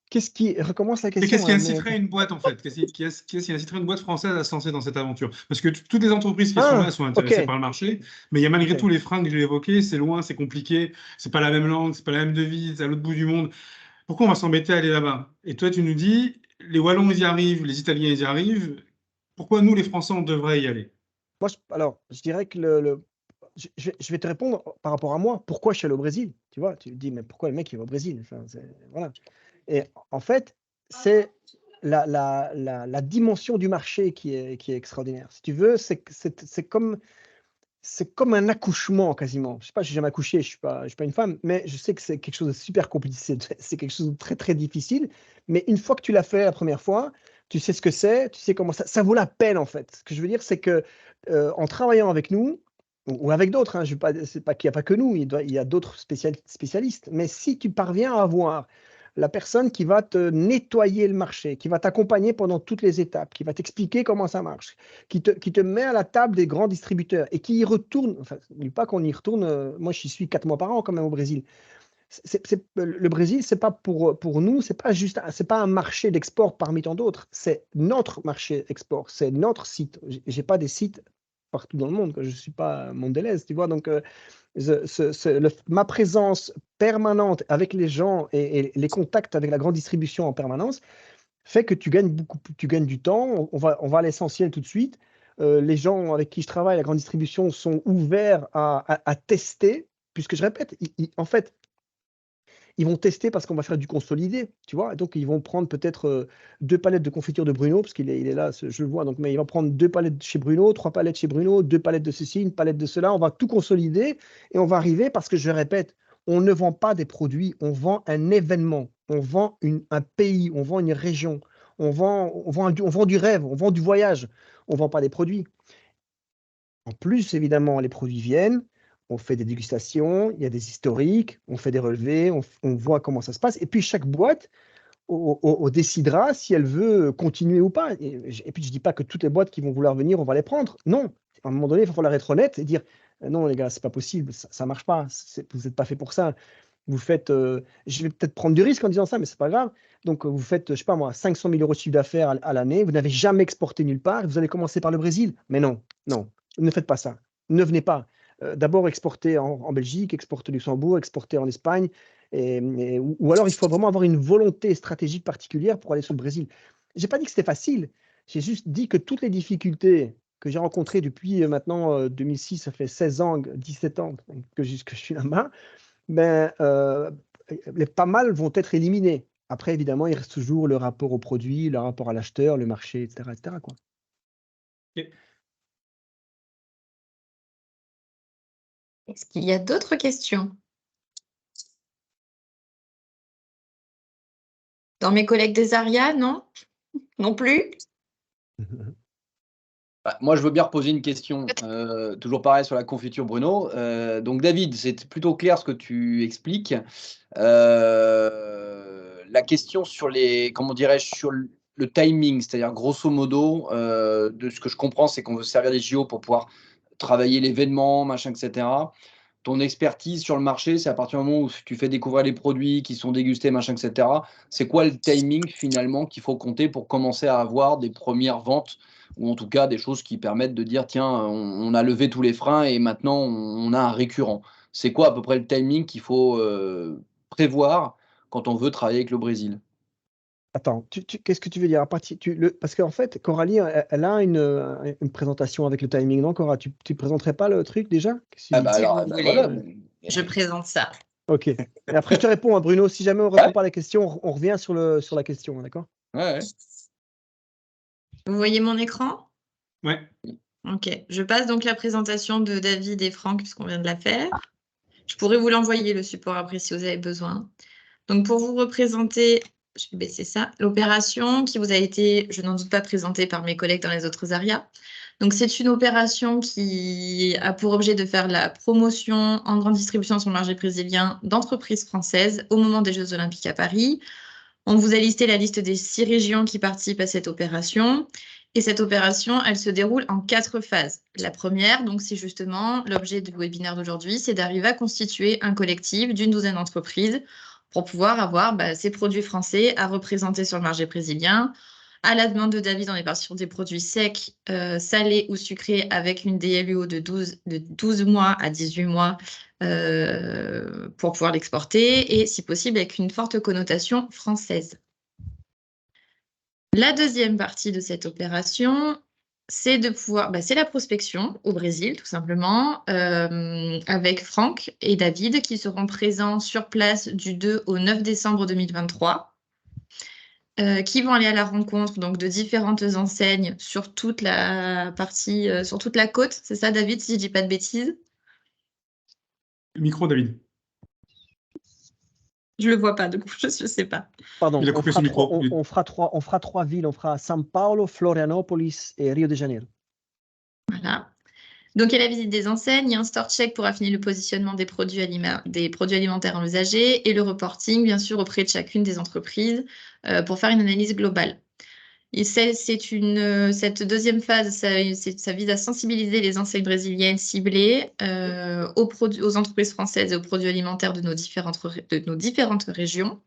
Speaker 2: Qu'est-ce qui recommence la
Speaker 5: Et
Speaker 2: question?
Speaker 5: qu'est-ce qui inciterait une boîte, en fait? Qu'est-ce qui inciterait une boîte française à se lancer dans cette aventure? Parce que toutes les entreprises qui sont là sont intéressées
Speaker 2: ok.
Speaker 5: par le marché, mais il y a malgré
Speaker 2: Ok.
Speaker 5: tout les freins que j'ai évoqués. C'est loin, c'est compliqué, c'est pas la même langue, c'est pas la même devise, c'est à l'autre bout du monde. Pourquoi on va s'embêter à aller là-bas? Et toi, tu nous dis, les Wallons, ils y arrivent, les Italiens, ils y arrivent. Pourquoi nous, les Français, on devrait y aller?
Speaker 2: Moi, alors, je dirais que je vais te répondre par rapport à moi. Pourquoi je suis allé au Brésil? Tu vois, tu te dis, mais pourquoi le mec il va au Brésil? Enfin, voilà. Et en fait, c'est la dimension du marché qui est extraordinaire. Si tu veux, c'est comme un accouchement quasiment. Je sais pas, j'ai jamais accouché, je suis pas une femme, mais je sais que c'est quelque chose de super compliqué, c'est quelque chose de très très difficile. Mais une fois que tu l'as fait la première fois, tu sais ce que c'est, tu sais comment ça vaut la peine en fait. Ce que je veux dire, c'est que en travaillant avec nous ou avec d'autres, hein, c'est pas qu'il n'y a pas que nous, il y a d'autres spécialistes. Mais si tu parviens à avoir la personne qui va te nettoyer le marché, qui va t'accompagner pendant toutes les étapes, qui va t'expliquer comment ça marche, qui te met à la table des grands distributeurs et qui y retourne, enfin, n'oublie pas qu'on y retourne, moi j'y suis 4 mois par an quand même au Brésil. Le Brésil, c'est pas pour nous, c'est pas un marché d'export parmi tant d'autres, c'est notre marché export, c'est notre site. J'ai pas des sites partout dans le monde, je suis pas mondelaise, tu vois, donc ma présence permanente avec les gens et les contacts avec la grande distribution en permanence fait que tu gagnes tu gagnes du temps. On va à l'essentiel tout de suite. Les gens avec qui je travaille, la grande distribution, sont ouverts à tester, puisque je répète, en fait, ils vont tester parce qu'on va faire du consolidé, tu vois. Donc, ils vont prendre peut-être 2 palettes de confiture de Bruno, parce qu'il est là, je le vois. Donc, mais il va prendre 2 palettes chez Bruno, 3 palettes chez Bruno, 2 palettes de ceci, une palette de cela. On va tout consolider et on va arriver parce que, je répète, on ne vend pas des produits, on vend un événement, on vend un pays, on vend une région, on vend du rêve, on vend du voyage, on ne vend pas des produits. En plus, évidemment, les produits viennent, on fait des dégustations, il y a des historiques, on fait des relevés, on voit comment ça se passe. Et puis, chaque boîte décidera si elle veut continuer ou pas. Et puis, je ne dis pas que toutes les boîtes qui vont vouloir venir, on va les prendre. Non. À un moment donné, il va falloir être honnête et dire non, les gars, ce n'est pas possible, ça ne marche pas, vous n'êtes pas fait pour ça. Vous faites, je vais peut-être prendre du risque en disant ça, mais ce n'est pas grave. Donc, vous faites, je ne sais pas moi, 500 000 € de chiffre d'affaires à l'année, vous n'avez jamais exporté nulle part, vous allez commencer par le Brésil. Mais non, non. Ne faites pas ça. Ne venez pas. D'abord, exporter en Belgique, exporter au Luxembourg, exporter en Espagne. Ou alors, il faut vraiment avoir une volonté stratégique particulière pour aller sur le Brésil. Je n'ai pas dit que c'était facile. J'ai juste dit que toutes les difficultés que j'ai rencontrées depuis maintenant 2006, ça fait 16 ans, 17 ans que je suis là-bas, ben, pas mal vont être éliminées. Après, évidemment, il reste toujours le rapport au produit, le rapport à l'acheteur, le marché, etc. etc. quoi.
Speaker 5: Okay.
Speaker 1: Est-ce qu'il y a d'autres questions? Dans mes collègues des Aria, non? Non plus?
Speaker 4: Moi, je veux bien reposer une question, toujours pareil sur la confiture Bruno. Donc, David, c'est plutôt clair ce que tu expliques. La question sur comment dirais-je, sur le timing, c'est-à-dire grosso modo, de ce que je comprends, c'est qu'on veut servir les JO pour pouvoir travailler l'événement, machin, etc. ton expertise sur le marché, c'est à partir du moment où tu fais découvrir les produits qui sont dégustés, machin, etc. C'est quoi le timing finalement qu'il faut compter pour commencer à avoir des premières ventes ou en tout cas des choses qui permettent de dire tiens, on a levé tous les freins et maintenant on a un récurrent. C'est quoi à peu près le timing qu'il faut prévoir quand on veut travailler avec le Brésil?
Speaker 2: Attends, qu'est-ce que tu veux dire? Parce qu'en fait, Coralie, elle a une présentation avec le timing, non, Cora? Tu présenterais pas le truc déjà?
Speaker 4: Ah bah
Speaker 1: Si
Speaker 4: alors,
Speaker 1: vous voulez,
Speaker 4: voilà.
Speaker 1: je présente ça.
Speaker 2: Ok. Et après, je te réponds, hein, Bruno. Si jamais on ne répond pas à la question, on revient sur la question, hein, d'accord?
Speaker 4: Ouais.
Speaker 1: Vous voyez mon écran?
Speaker 5: Ouais.
Speaker 1: Ok. Je passe donc la présentation de David et Franck, puisqu'on vient de la faire. Je pourrais vous l'envoyer, le support, après, si vous avez besoin. Donc, pour vous représenter, je vais baisser ça, l'opération qui vous a été, je n'en doute pas, présentée par mes collègues dans les autres ARIA. Donc, c'est une opération qui a pour objet de faire la promotion en grande distribution sur le marché brésilien d'entreprises françaises au moment des Jeux Olympiques à Paris. On vous a listé la liste des 6 régions qui participent à cette opération. Et cette opération, elle se déroule en 4 phases. La première, donc, c'est justement l'objet du webinaire d'aujourd'hui, c'est d'arriver à constituer un collectif d'une douzaine d'entreprises pour pouvoir avoir ces produits français à représenter sur le marché brésilien. À la demande de David, on est parti sur des produits secs, salés ou sucrés avec une DLUO de 12 mois à 18 mois pour pouvoir l'exporter et, si possible, avec une forte connotation française. La deuxième partie de cette opération, c'est c'est la prospection au Brésil, tout simplement, avec Franck et David qui seront présents sur place du 2 au 9 décembre 2023. Qui vont aller à la rencontre donc de différentes enseignes sur toute la partie, sur toute la côte. C'est ça, David, si je dis pas de bêtises?
Speaker 5: Micro, David.
Speaker 1: Je le vois pas, du coup, je sais pas.
Speaker 2: Pardon,
Speaker 5: Il a coupé son micro.
Speaker 2: on fera 3 villes. On fera São Paulo, Florianópolis et Rio de Janeiro.
Speaker 1: Voilà. Donc, il y a la visite des enseignes, il y a un store check pour affiner le positionnement des produits alimentaires envisagés et le reporting, bien sûr, auprès de chacune des entreprises pour faire une analyse globale. Et cette deuxième phase, ça vise à sensibiliser les enseignes brésiliennes ciblées aux entreprises françaises et aux produits alimentaires de nos différentes régions.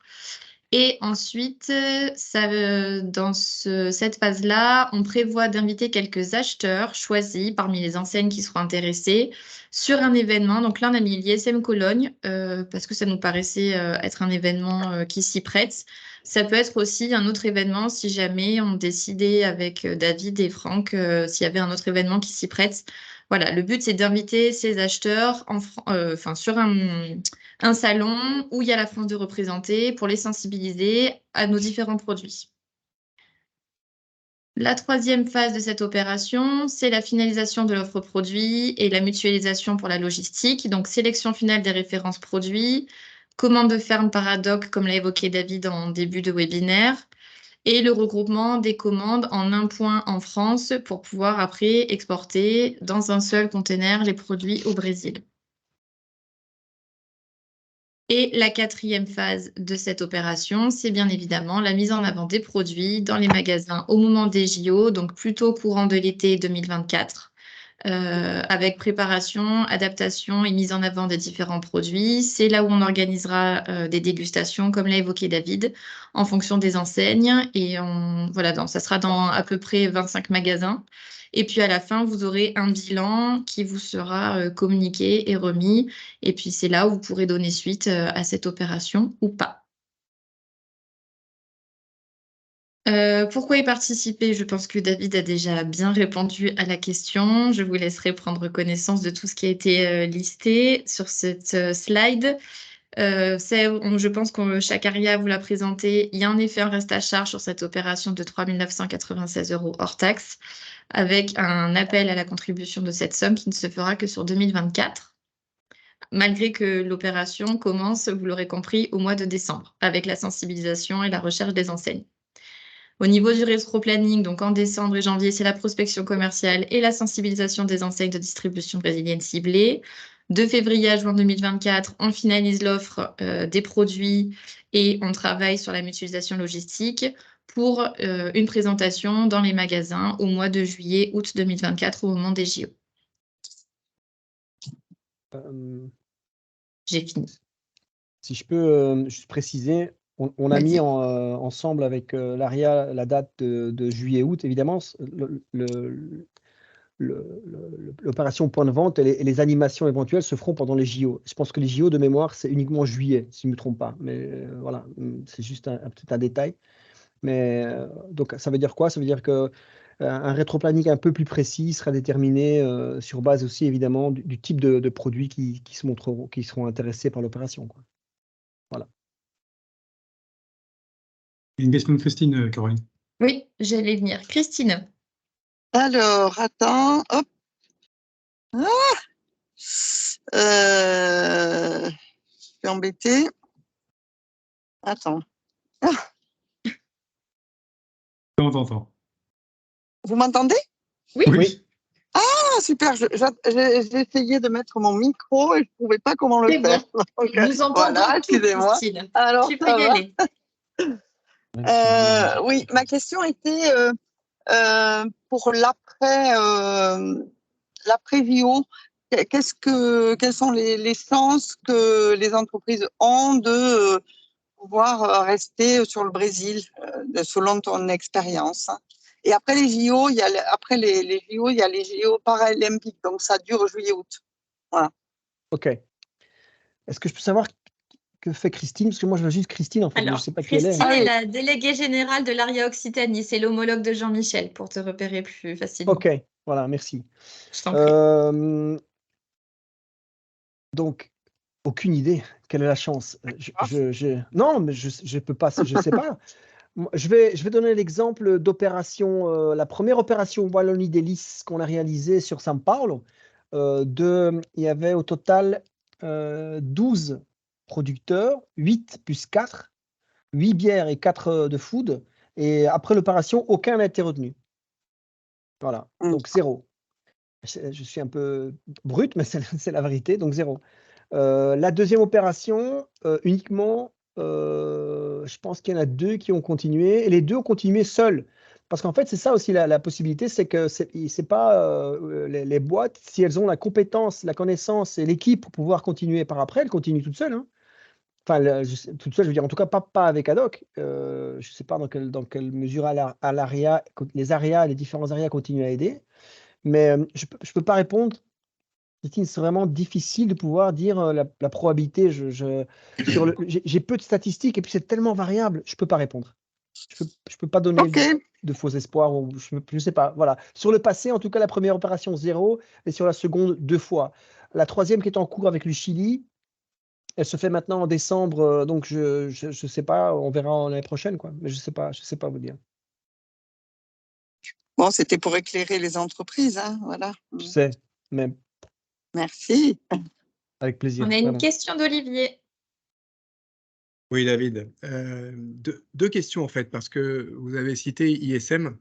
Speaker 1: Et ensuite, dans cette phase-là, on prévoit d'inviter quelques acheteurs choisis parmi les enseignes qui seront intéressées sur un événement. Donc là, on a mis l'ISM Cologne parce que ça nous paraissait être un événement qui s'y prête. Ça peut être aussi un autre événement si jamais on décidait avec David et Franck s'il y avait un autre événement qui s'y prête. Voilà, le but, c'est d'inviter ces acheteurs sur un salon où il y a la France de représenter pour les sensibiliser à nos différents produits. La troisième phase de cette opération, c'est la finalisation de l'offre produit et la mutualisation pour la logistique. Donc, sélection finale des références produits, commande de ferme par ad hoc, comme l'a évoqué David en début de webinaire, et le regroupement des commandes en un point en France pour pouvoir après exporter dans un seul container les produits au Brésil. Et la quatrième phase de cette opération, c'est bien évidemment la mise en avant des produits dans les magasins au moment des JO, donc plutôt courant de l'été 2024, avec préparation, adaptation et mise en avant des différents produits. C'est là où on organisera des dégustations, comme l'a évoqué David, en fonction des enseignes. Et ça sera dans à peu près 25 magasins. Et puis à la fin, vous aurez un bilan qui vous sera communiqué et remis. Et puis c'est là où vous pourrez donner suite à cette opération ou pas. Pourquoi y participer? Je pense que David a déjà bien répondu à la question. Je vous laisserai prendre connaissance de tout ce qui a été listé sur cette slide. Je pense que chaque ARIA vous l'a présenté. Il y a en effet un reste à charge sur cette opération de 3 996 € hors taxe, avec un appel à la contribution de cette somme qui ne se fera que sur 2024, malgré que l'opération commence, vous l'aurez compris, au mois de décembre, avec la sensibilisation et la recherche des enseignes. Au niveau du rétro-planning, donc en décembre et janvier, c'est la prospection commerciale et la sensibilisation des enseignes de distribution brésilienne ciblées. De février à juin 2024, on finalise l'offre des produits et on travaille sur la mutualisation logistique pour une présentation dans les magasins au mois de juillet-août 2024 au moment des JO. J'ai fini.
Speaker 2: Si je peux juste préciser, on a mis ensemble avec l'ARIA la date de juillet-août, évidemment. L'opération point de vente et les animations éventuelles se feront pendant les JO. Je pense que les JO de mémoire, c'est uniquement juillet, si je ne me trompe pas. Mais voilà, c'est juste peut-être un détail. Mais donc, ça veut dire quoi? Ça veut dire que un rétroplanning un peu plus précis sera déterminé sur base aussi, évidemment, du type de produits qui seront intéressés par l'opération, quoi. Voilà.
Speaker 5: Une question de Christine, Caroline.
Speaker 1: Oui, j'allais venir. Christine.
Speaker 8: Alors, attends, hop. Je suis embêtée. Attends.
Speaker 5: On t'entend.
Speaker 8: Vous m'entendez?
Speaker 2: Oui.
Speaker 8: Ah, super. J'ai essayé de mettre mon micro et je ne trouvais pas comment le
Speaker 1: C'est bon.
Speaker 8: faire. Donc,
Speaker 1: Nous entendons
Speaker 8: voilà,
Speaker 1: tout,
Speaker 8: excusez-moi.
Speaker 1: Christine.
Speaker 8: Alors,
Speaker 1: Tu peux
Speaker 8: ça
Speaker 1: y
Speaker 8: va.
Speaker 1: aller.
Speaker 8: Oui, ma question était pour l'après-JO. Quelles sont les chances que les entreprises ont de pouvoir rester sur le Brésil, selon ton expérience? Et après les JO, après les JO, il y a les JO paralympiques, donc ça dure juillet-août. Voilà.
Speaker 2: OK. Est-ce que je peux savoir que fait Christine? Parce que moi, je vois juste Christine, en fait, mais je
Speaker 1: Alors,
Speaker 2: ne sais pas qui elle est.
Speaker 1: Christine
Speaker 8: Ah
Speaker 1: est
Speaker 8: oui.
Speaker 1: la déléguée générale de l'ARIA Occitanie. C'est l'homologue de Jean-Michel pour te repérer plus facilement.
Speaker 2: OK, voilà, merci.
Speaker 1: Je t'en prie.
Speaker 2: Donc, aucune idée. Quelle est la chance? Non, mais je peux pas, je sais pas. Moi, je vais donner l'exemple d'opération, la première opération Wallonie-Délices qu'on a réalisée sur São Paulo. Il y avait au total 12 producteurs, 8 plus 4, 8 bières et 4 de food. Et après l'opération, aucun n'a été retenu. Voilà, donc 0. Je suis un peu brut, mais c'est la vérité, donc 0. La deuxième opération, uniquement, je pense qu'il y en a 2 qui ont continué, et les 2 ont continué seuls. Parce qu'en fait, c'est ça aussi la possibilité, c'est que c'est pas les boîtes, si elles ont la compétence, la connaissance et l'équipe pour pouvoir continuer par après, elles continuent toutes seules, hein. Enfin, toute seule, je veux dire, en tout cas, pas avec Adoc. Je ne sais pas dans quelle mesure les différents ARIA continuent à aider. Mais je peux pas répondre. Christine, c'est vraiment difficile de pouvoir dire la probabilité. J'ai peu de statistiques et puis c'est tellement variable, je peux pas répondre. Je peux pas donner
Speaker 8: OK.
Speaker 2: de faux espoirs. Ou je sais pas. Voilà. Sur le passé, en tout cas, la première opération 0 et sur la seconde 2 fois. La troisième qui est en cours avec le Chili, elle se fait maintenant en décembre. Donc je sais pas. On verra l'année prochaine, quoi. Mais je sais pas vous dire.
Speaker 8: Bon, c'était pour éclairer les entreprises, hein, voilà.
Speaker 2: Je sais, mais
Speaker 8: Merci.
Speaker 2: avec plaisir.
Speaker 1: On a une
Speaker 2: vraiment.
Speaker 1: question d'Olivier.
Speaker 3: Oui, David. Deux questions en fait, parce que vous avez cité ISM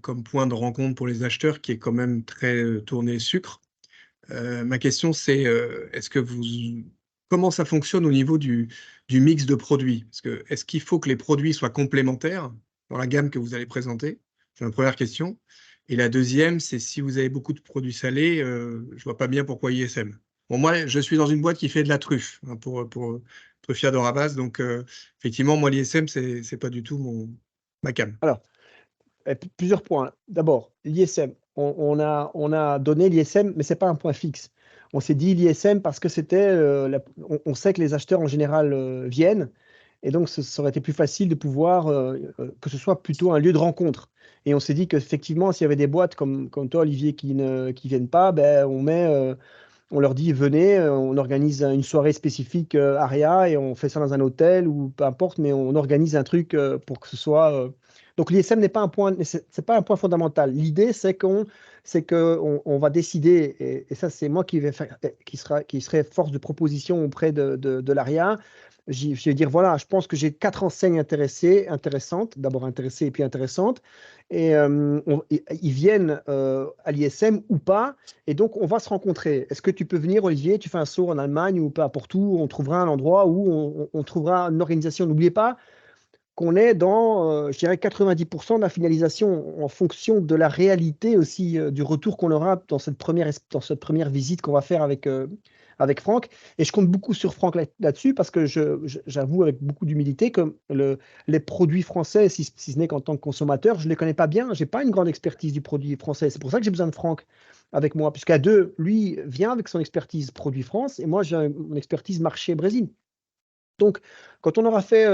Speaker 3: comme point de rencontre pour les acheteurs qui est quand même très tourné sucre. Ma question c'est comment ça fonctionne au niveau du mix de produits? Parce que est-ce qu'il faut que les produits soient complémentaires dans la gamme que vous allez présenter? C'est ma première question. Et la deuxième, c'est si vous avez beaucoup de produits salés, je vois pas bien pourquoi ISM. Bon, moi, je suis dans une boîte qui fait de la truffe, hein, pour Truffia d'Oravas, donc effectivement, moi, l'ISM, c'est pas du tout ma cam.
Speaker 2: Alors, plusieurs points. D'abord, l'ISM. On a donné l'ISM, mais ce n'est pas un point fixe. On s'est dit l'ISM parce que c'était. On sait que les acheteurs en général viennent, et donc ça aurait été plus facile de pouvoir que ce soit plutôt un lieu de rencontre. Et on s'est dit qu'effectivement, s'il y avait des boîtes comme toi, Olivier, qui viennent pas, ben, on leur dit venez, on organise une soirée spécifique ARIA et on fait ça dans un hôtel ou peu importe, mais on organise un truc pour que ce soit. Donc l'ISM n'est pas un point, c'est pas un point fondamental. L'idée c'est qu'on va décider, et ça c'est moi qui serait force de proposition auprès de l'ARIA. Je vais dire voilà, je pense que j'ai 4 enseignes intéressantes, d'abord intéressées et puis intéressantes, et ils viennent à l'ISM ou pas. Et donc, on va se rencontrer. Est-ce que tu peux venir, Olivier? Tu fais un saut en Allemagne ou peu importe où, on trouvera un endroit où on trouvera une organisation. N'oubliez pas qu'on est dans, je dirais, 90% de la finalisation en fonction de la réalité aussi du retour qu'on aura dans cette première visite qu'on va faire avec avec Franck. Et je compte beaucoup sur Franck là-dessus parce que j'avoue avec beaucoup d'humilité que les produits français, si ce n'est qu'en tant que consommateur, je ne les connais pas bien. Je n'ai pas une grande expertise du produit français. C'est pour ça que j'ai besoin de Franck avec moi, puisqu'à deux, lui vient avec son expertise produit France et moi, j'ai mon expertise marché Brésil. Donc, quand on aura fait,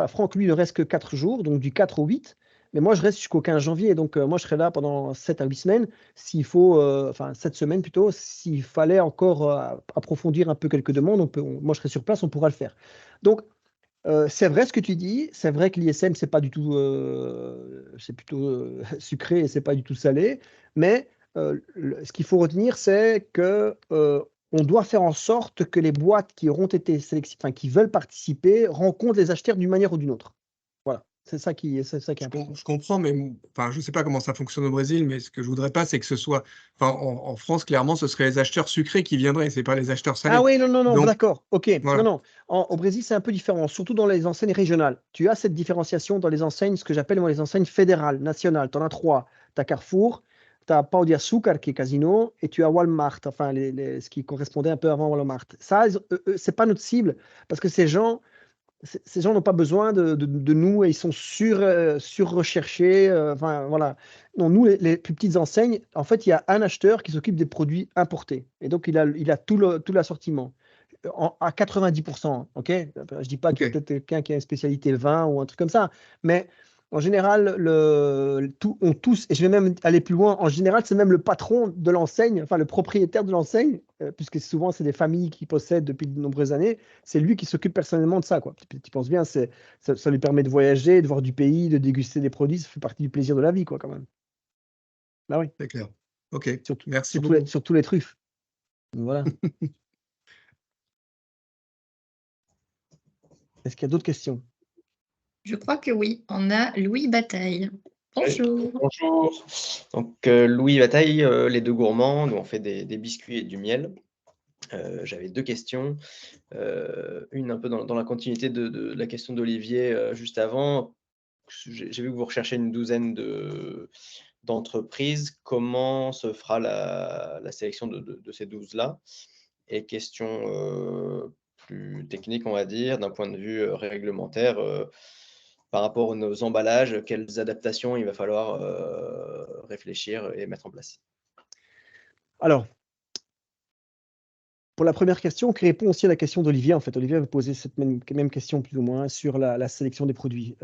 Speaker 2: Franck, lui, il ne reste que 4 jours, donc du 4 au 8, mais moi, je reste jusqu'au 15 janvier, donc moi, je serai là pendant 7 à 8 semaines, s'il faut, 7 semaines plutôt, s'il fallait encore approfondir un peu quelques demandes, moi, je serai sur place, on pourra le faire. Donc, c'est vrai ce que tu dis, c'est vrai que l'ISM, c'est pas du tout, c'est plutôt sucré et c'est pas du tout salé, mais ce qu'il faut retenir, c'est que on doit faire en sorte que les boîtes qui auront été sélectionnées, enfin, qui veulent participer, rencontrent les acheteurs d'une manière ou d'une autre. Voilà, c'est ça qui est important.
Speaker 3: Je comprends, mais enfin, je ne sais pas comment ça fonctionne au Brésil, mais ce que je voudrais pas, c'est que ce soit. Enfin, en France, clairement, ce seraient les acheteurs sucrés qui viendraient, c'est pas les acheteurs salés.
Speaker 2: Ah oui, non,
Speaker 3: Donc,
Speaker 2: d'accord, ok.
Speaker 3: voilà.
Speaker 2: Non. Au Brésil, c'est un peu différent, surtout dans les enseignes régionales. Tu as cette différenciation dans les enseignes, ce que j'appelle moi les enseignes fédérales, nationales. Tu en as 3. Tu as Carrefour, tu as Pão de Açúcar qui est Casino, et tu as Walmart, enfin ce qui correspondait un peu avant Walmart. Ça, c'est pas notre cible, parce que ces gens n'ont pas besoin de nous et ils sont sur-recherchés. Enfin, voilà. Non, nous, les plus petites enseignes, en fait, il y a un acheteur qui s'occupe des produits importés. Et donc, il a tout l'assortiment. À 90%. Ok, je ne dis pas qu'il y a peut-être quelqu'un qui a une spécialité vin ou un truc comme ça, mais en général, on tous, et je vais même aller plus loin, en général, c'est même le patron de l'enseigne, enfin le propriétaire de l'enseigne, puisque souvent, c'est des familles qui possèdent depuis de nombreuses années, c'est lui qui s'occupe personnellement de ça, quoi. Tu penses bien, ça lui permet de voyager, de voir du pays, de déguster des produits, ça fait partie du plaisir de la vie, quoi, quand même. Bah oui.
Speaker 3: C'est clair. Ok,
Speaker 2: Surtout,
Speaker 3: merci beaucoup.
Speaker 2: surtout les truffes. Voilà. Est-ce qu'il y a d'autres questions?
Speaker 1: Je crois que oui. On a Louis Bataille. Bonjour.
Speaker 9: Bonjour. Donc, Louis Bataille, les deux gourmands, nous on fait des biscuits et du miel. J'avais 2 questions. Une un peu dans la continuité de la question d'Olivier juste avant. J'ai vu que vous recherchez une douzaine d'entreprises. Comment se fera la sélection de ces 12-là? Et question plus technique, on va dire, d'un point de vue réglementaire, par rapport à nos emballages, quelles adaptations il va falloir réfléchir et mettre en place?
Speaker 2: Alors, pour la première question, qui répond aussi à la question d'Olivier, en fait. Olivier avait posé cette même question plus ou moins sur la sélection des produits.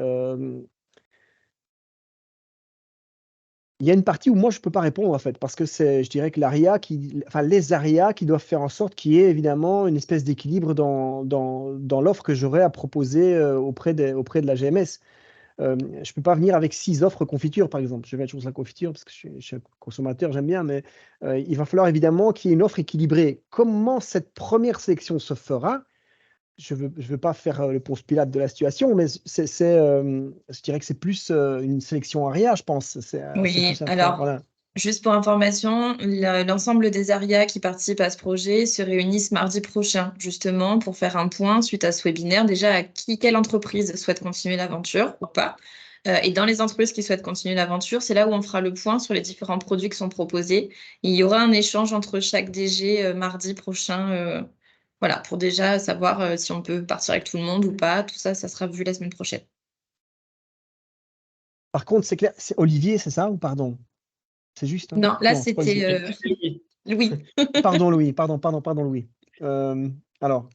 Speaker 2: Il y a une partie où moi, je ne peux pas répondre, en fait, parce que je dirais que les ARIA qui doivent faire en sorte qu'il y ait évidemment une espèce d'équilibre dans l'offre que j'aurai à proposer auprès de la GMS. Je ne peux pas venir avec 6 offres confiture, par exemple. Je vais toujours la confiture parce que je suis un consommateur, j'aime bien, mais il va falloir évidemment qu'il y ait une offre équilibrée. Comment cette première sélection se fera? Je veux pas faire le Ponce Pilate de la situation, mais je dirais que c'est plus une sélection ARIA, je pense. C'est
Speaker 1: Oui,
Speaker 2: plus
Speaker 1: alors,
Speaker 2: voilà.
Speaker 1: juste pour information, l'ensemble des ARIA qui participent à ce projet se réunissent mardi prochain, justement, pour faire un point suite à ce webinaire, déjà à quelle entreprise souhaite continuer l'aventure ou pas. Et dans les entreprises qui souhaitent continuer l'aventure, c'est là où on fera le point sur les différents produits qui sont proposés. Il y aura un échange entre chaque DG mardi prochain, voilà, pour déjà savoir si on peut partir avec tout le monde ou pas. Tout ça, ça sera vu la semaine prochaine.
Speaker 2: Par contre, c'est clair, c'est Olivier, c'est ça ou pardon? C'est juste, hein?
Speaker 1: Non, là,
Speaker 2: Non, c'est pas Olivier.
Speaker 1: c'était Louis.
Speaker 2: Pardon, Louis. Pardon, Louis. Alors,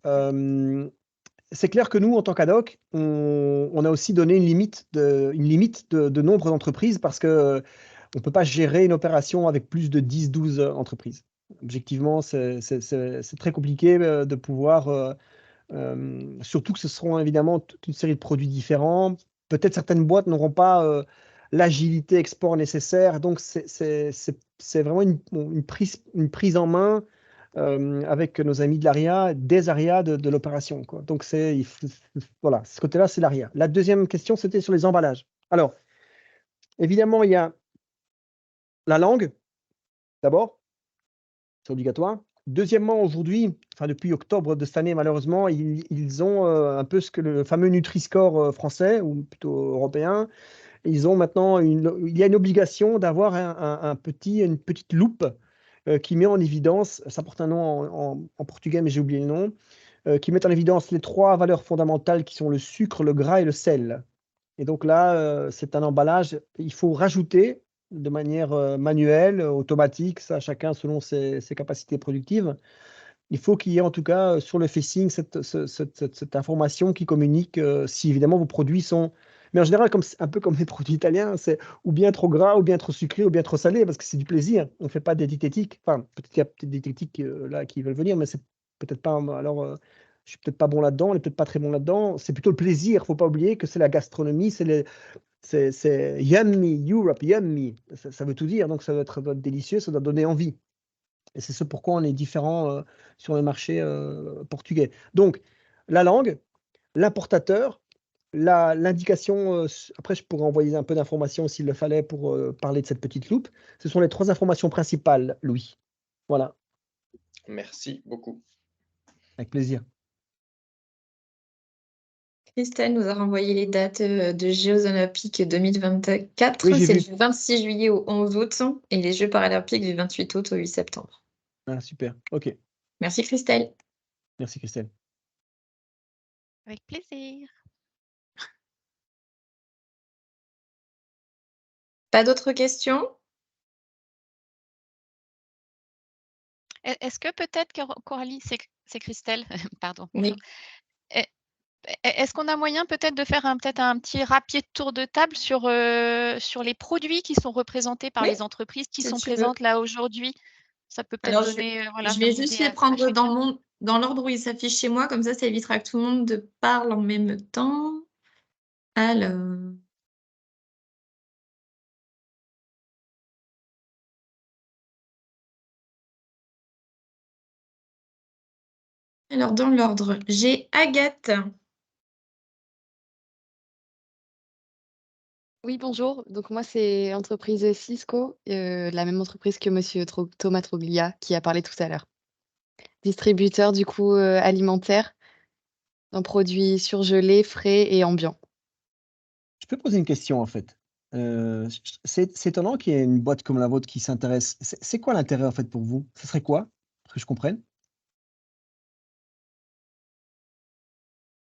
Speaker 2: c'est clair que nous, en tant qu'ADOC, on a aussi donné une limite de nombre d'entreprises parce qu'on ne peut pas gérer une opération avec plus de 10-12 entreprises. Objectivement, c'est très compliqué de pouvoir, surtout que ce seront évidemment toute une série de produits différents. Peut-être certaines boîtes n'auront pas l'agilité export nécessaire. Donc, c'est vraiment une prise en main avec nos amis de l'ARIA, des ARIA de l'opération, quoi. Donc, voilà, ce côté-là, c'est l'ARIA. La deuxième question, c'était sur les emballages. Alors, évidemment, il y a la langue, d'abord, c'est obligatoire. Deuxièmement, aujourd'hui, enfin depuis octobre de cette année, malheureusement, ils ont un peu ce que le fameux Nutri-Score français, ou plutôt européen. Ils ont maintenant il y a une obligation d'avoir une petite loupe qui met en évidence, ça porte un nom en portugais, mais j'ai oublié le nom, qui met en évidence les 3 valeurs fondamentales qui sont le sucre, le gras et le sel. Et donc là, c'est un emballage, il faut rajouter de manière manuelle, automatique, ça chacun selon ses capacités productives. Il faut qu'il y ait en tout cas sur le facing cette information qui communique si évidemment vos produits sont. Mais en général, un peu comme les produits italiens, c'est ou bien trop gras, ou bien trop sucré, ou bien trop salé, parce que c'est du plaisir. On ne fait pas des diététiques. Enfin, peut-être qu'il y a peut-être des diététiques là qui veulent venir, mais c'est peut-être pas. Alors, je suis peut-être pas bon là-dedans, on n'est peut-être pas très bon là-dedans. C'est plutôt le plaisir. Il ne faut pas oublier que c'est la gastronomie, c'est yummy, Europe, yummy. Ça veut tout dire, donc ça doit être délicieux, ça doit donner envie. Et c'est ce pourquoi on est différent sur le marché portugais. Donc, la langue, l'importateur, l'indication, après je pourrais envoyer un peu d'informations s'il le fallait pour parler de cette petite loupe. Ce sont les 3 informations principales, Louis. Voilà,
Speaker 9: Merci beaucoup.
Speaker 2: avec plaisir.
Speaker 1: Christelle nous a renvoyé les dates de Jeux Olympiques 2024.
Speaker 2: Oui, j'ai
Speaker 1: C'est
Speaker 2: vu.
Speaker 1: du 26 juillet au 11 août et les Jeux Paralympiques du 28 août au 8 septembre.
Speaker 2: Ah, super, ok.
Speaker 1: Merci Christelle.
Speaker 2: Merci Christelle.
Speaker 10: Avec plaisir.
Speaker 1: Pas d'autres questions?
Speaker 10: Est-ce que peut-être que Coralie, c'est Christelle, pardon.
Speaker 1: Oui.
Speaker 10: Est-ce qu'on a moyen peut-être de faire peut-être un petit rapide tour de table sur les produits qui sont représentés par
Speaker 1: Oui,
Speaker 10: les entreprises qui
Speaker 1: si
Speaker 10: sont
Speaker 1: tu veux.
Speaker 10: présentes là aujourd'hui? Ça peut peut-être
Speaker 1: Alors,
Speaker 10: donner, voilà,
Speaker 1: je
Speaker 10: faire
Speaker 1: vais
Speaker 10: une
Speaker 1: juste
Speaker 10: idée
Speaker 1: les
Speaker 10: à
Speaker 1: prendre
Speaker 10: chacun.
Speaker 1: dans l'ordre où ils s'affichent chez moi, comme ça évitera que tout le monde parle en même temps. Alors, dans l'ordre, j'ai Agathe.
Speaker 11: Oui, bonjour. Donc moi, c'est entreprise Cisco, la même entreprise que Monsieur Thomas Troglia qui a parlé tout à l'heure. Distributeur du coup alimentaire en produits surgelés, frais et ambiants.
Speaker 2: Je peux poser une question en fait. C'est étonnant qu'il y ait une boîte comme la vôtre qui s'intéresse. C'est quoi l'intérêt en fait pour vous? Ce serait quoi? Pour que je comprenne.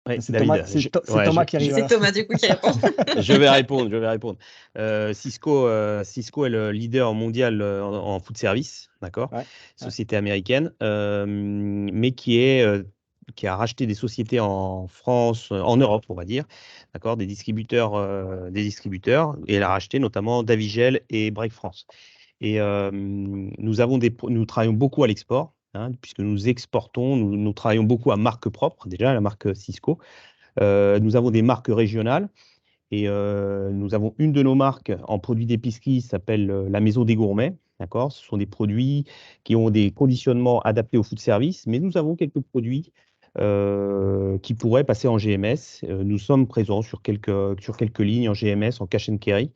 Speaker 6: Ouais,
Speaker 2: C'est
Speaker 6: David,
Speaker 2: Thomas, c'est Thomas qui arrive.
Speaker 1: C'est Thomas du coup qui répond.
Speaker 6: Je vais répondre. Cisco est le leader mondial en food service, d'accord?
Speaker 2: Ouais,
Speaker 6: Société américaine, mais qui a racheté des sociétés en France, en Europe, on va dire, d'accord, des distributeurs, et elle a racheté notamment Davigel et Break France. Et nous travaillons beaucoup à l'export, hein, puisque nous exportons, nous travaillons beaucoup à marque propre, déjà la marque Cisco. Nous avons des marques régionales et nous avons une de nos marques en produits d'épicerie qui s'appelle la Maison des Gourmets. D'accord, ce sont des produits qui ont des conditionnements adaptés au food service, mais nous avons quelques produits qui pourraient passer en GMS. Nous sommes présents sur quelques lignes en GMS, en cash and carry.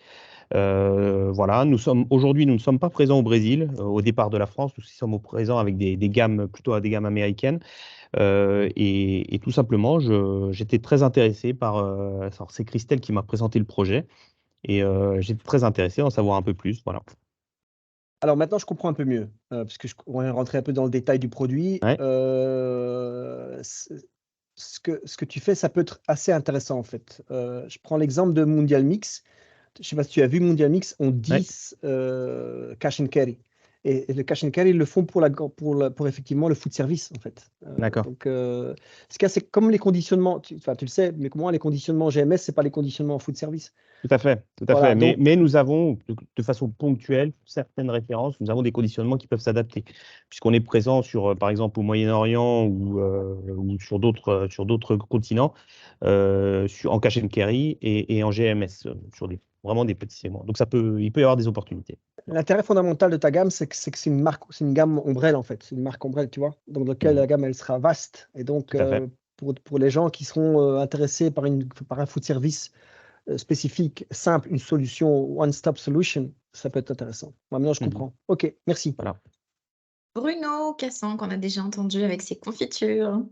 Speaker 6: Voilà, aujourd'hui, nous ne sommes pas présents au Brésil, au départ de la France. Nous sommes présents avec des gammes, plutôt à des gammes américaines. Et tout simplement, j'étais très intéressé par. Alors c'est Christelle qui m'a présenté le projet et j'étais très intéressé d'en savoir un peu plus. Voilà.
Speaker 2: Alors maintenant, je comprends un peu mieux, puisque on est rentré un peu dans le détail du produit.
Speaker 6: Ouais.
Speaker 2: Ce que tu fais, ça peut être assez intéressant en fait. Je prends l'exemple de Mondial Mix. Je ne sais pas si tu as vu Mondial Mix, on 10 cash and carry. Et le cash and carry, ils le font pour effectivement le food service, en fait.
Speaker 6: D'accord.
Speaker 2: Donc, ce cas, c'est comme les conditionnements, tu le sais, mais comment les conditionnements GMS, ce n'est pas les conditionnements en food service.
Speaker 6: Tout à fait.
Speaker 2: Voilà, donc-
Speaker 6: Mais nous avons, de façon ponctuelle, certaines références, nous avons des conditionnements qui peuvent s'adapter, puisqu'on est présent sur, par exemple, au Moyen-Orient ou sur d'autres continents, en cash and carry et en GMS, sur vraiment des petits segments. Donc il peut y avoir des opportunités.
Speaker 2: L'intérêt fondamental de ta gamme, c'est que c'est une marque, c'est une gamme ombrelle en fait. C'est une marque ombrelle, tu vois, dans laquelle la gamme elle sera vaste. Et donc
Speaker 6: Tout à fait.
Speaker 2: pour les gens qui seront intéressés par un food service spécifique, simple, une solution one-stop solution, ça peut être intéressant. Maintenant, je comprends. Ok, merci.
Speaker 6: Voilà.
Speaker 1: Bruno Cassan, qu'on a déjà entendu avec ses confitures.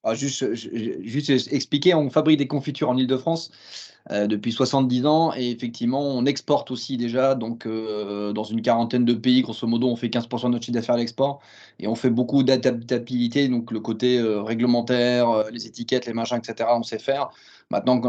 Speaker 4: Alors juste expliquer, on fabrique des confitures en Île-de-France depuis 70 ans et effectivement, on exporte aussi déjà. Donc, dans une quarantaine de pays, grosso modo, on fait 15% de notre chiffre d'affaires à l'export et on fait beaucoup d'adaptabilité. Donc, le côté réglementaire, les étiquettes, les machins, etc., on sait faire. Maintenant,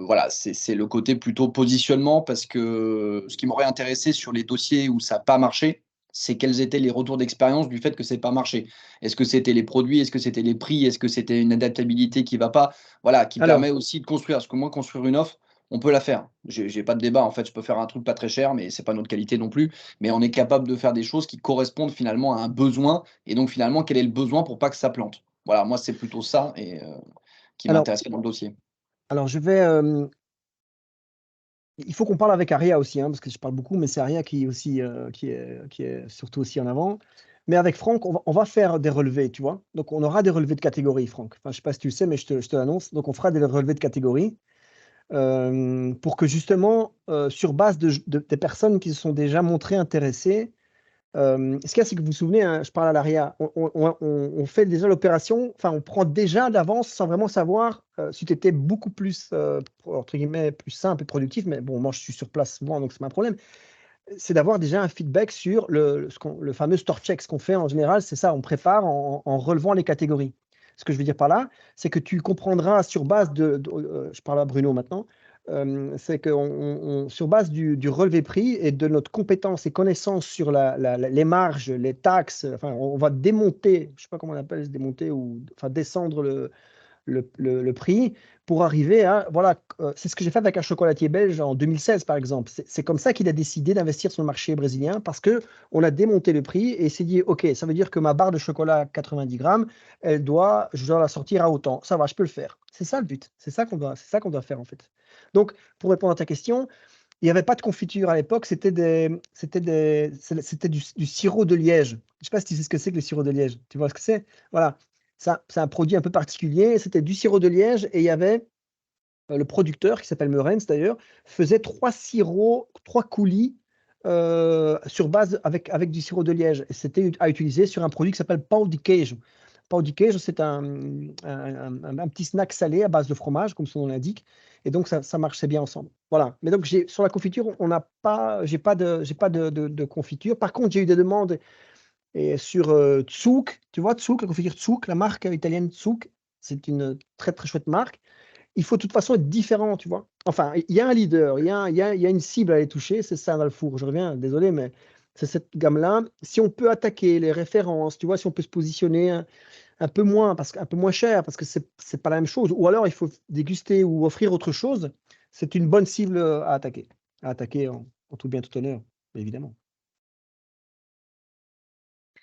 Speaker 4: voilà, c'est le côté plutôt positionnement parce que ce qui m'aurait intéressé sur les dossiers où ça n'a pas marché, c'est quels étaient les retours d'expérience du fait que c'est pas marché. Est-ce que c'était les produits? Est-ce que c'était les prix? Est-ce que c'était une adaptabilité qui va pas? Voilà, qui
Speaker 2: Alors,
Speaker 4: permet aussi de construire. Parce que moi, construire une offre, on peut la faire. J'ai pas de débat. En fait, je peux faire un truc pas très cher, mais c'est pas notre qualité non plus. Mais on est capable de faire des choses qui correspondent finalement à un besoin. Et donc, finalement, quel est le besoin pour pas que ça plante? Voilà, moi, c'est plutôt ça et qui
Speaker 2: alors,
Speaker 4: m'intéresserait dans le dossier.
Speaker 2: alors je vais. Il faut qu'on parle avec Aria aussi, hein, parce que je parle beaucoup, mais c'est Aria qui est aussi, qui est surtout aussi en avant. Mais avec Franck, on va faire des relevés, tu vois. Donc, on aura des relevés de catégorie, Franck. Enfin, je ne sais pas si tu le sais, mais je te l'annonce. Donc, on fera des relevés de catégorie pour que justement, sur base des personnes qui se sont déjà montrées intéressées, ce qu'il y a, c'est que vous vous souvenez, hein, je parle à l'ARIA, on fait déjà l'opération, enfin, on prend déjà d'avance sans vraiment savoir si tu étais beaucoup plus, entre guillemets, plus simple et productif. Mais bon, moi, je suis sur place souvent, donc c'est pas un problème. C'est d'avoir déjà un feedback sur le fameux store check. Ce qu'on fait en général, c'est ça, on prépare en relevant les catégories. Ce que je veux dire par là, c'est que tu comprendras sur base je parle à Bruno maintenant, c'est que sur base du relevé prix et de notre compétence et connaissance sur les marges, les taxes, enfin, on va démonter, je ne sais pas comment on appelle, démonter ou enfin, descendre le prix pour arriver à, voilà, c'est ce que j'ai fait avec un chocolatier belge en 2016 par exemple. C'est comme ça qu'il a décidé d'investir sur le marché brésilien parce qu'on a démonté le prix et il s'est dit, OK, ça veut dire que ma barre de chocolat à 90 grammes, je dois la sortir à autant. Ça va, je peux le faire. C'est ça le but. C'est ça qu'on doit faire en fait. Donc, pour répondre à ta question, il n'y avait pas de confiture à l'époque, c'était du sirop de liège. Je ne sais pas si tu sais ce que c'est que le sirop de liège. Tu vois ce que c'est? Voilà. C'est un produit un peu particulier. C'était du sirop de liège et il y avait le producteur, qui s'appelle Meurens d'ailleurs, faisait 3 coulis sur base avec du sirop de liège. Et c'était à utiliser sur un produit qui s'appelle pão de queijo. Pão de queijo, c'est un petit snack salé à base de fromage, comme son nom l'indique. Et donc, ça marchait bien ensemble. Voilà. Mais donc, sur la confiture, j'ai pas de confiture. Par contre, j'ai eu des demandes et sur Tsouk, tu vois, Tsouk, la confiture Tsouk, la marque italienne Tsouk, c'est une très, très chouette marque. Il faut de toute façon être différent, tu vois. Enfin, il y a un leader, il y a une cible à aller toucher, c'est ça dans le four. Je reviens, désolé, mais c'est cette gamme-là. Si on peut attaquer les références, tu vois, si on peut se positionner un peu moins, un peu moins cher, parce que c'est pas la même chose, ou alors il faut déguster ou offrir autre chose, c'est une bonne cible à attaquer. En tout bien, tout honneur, évidemment.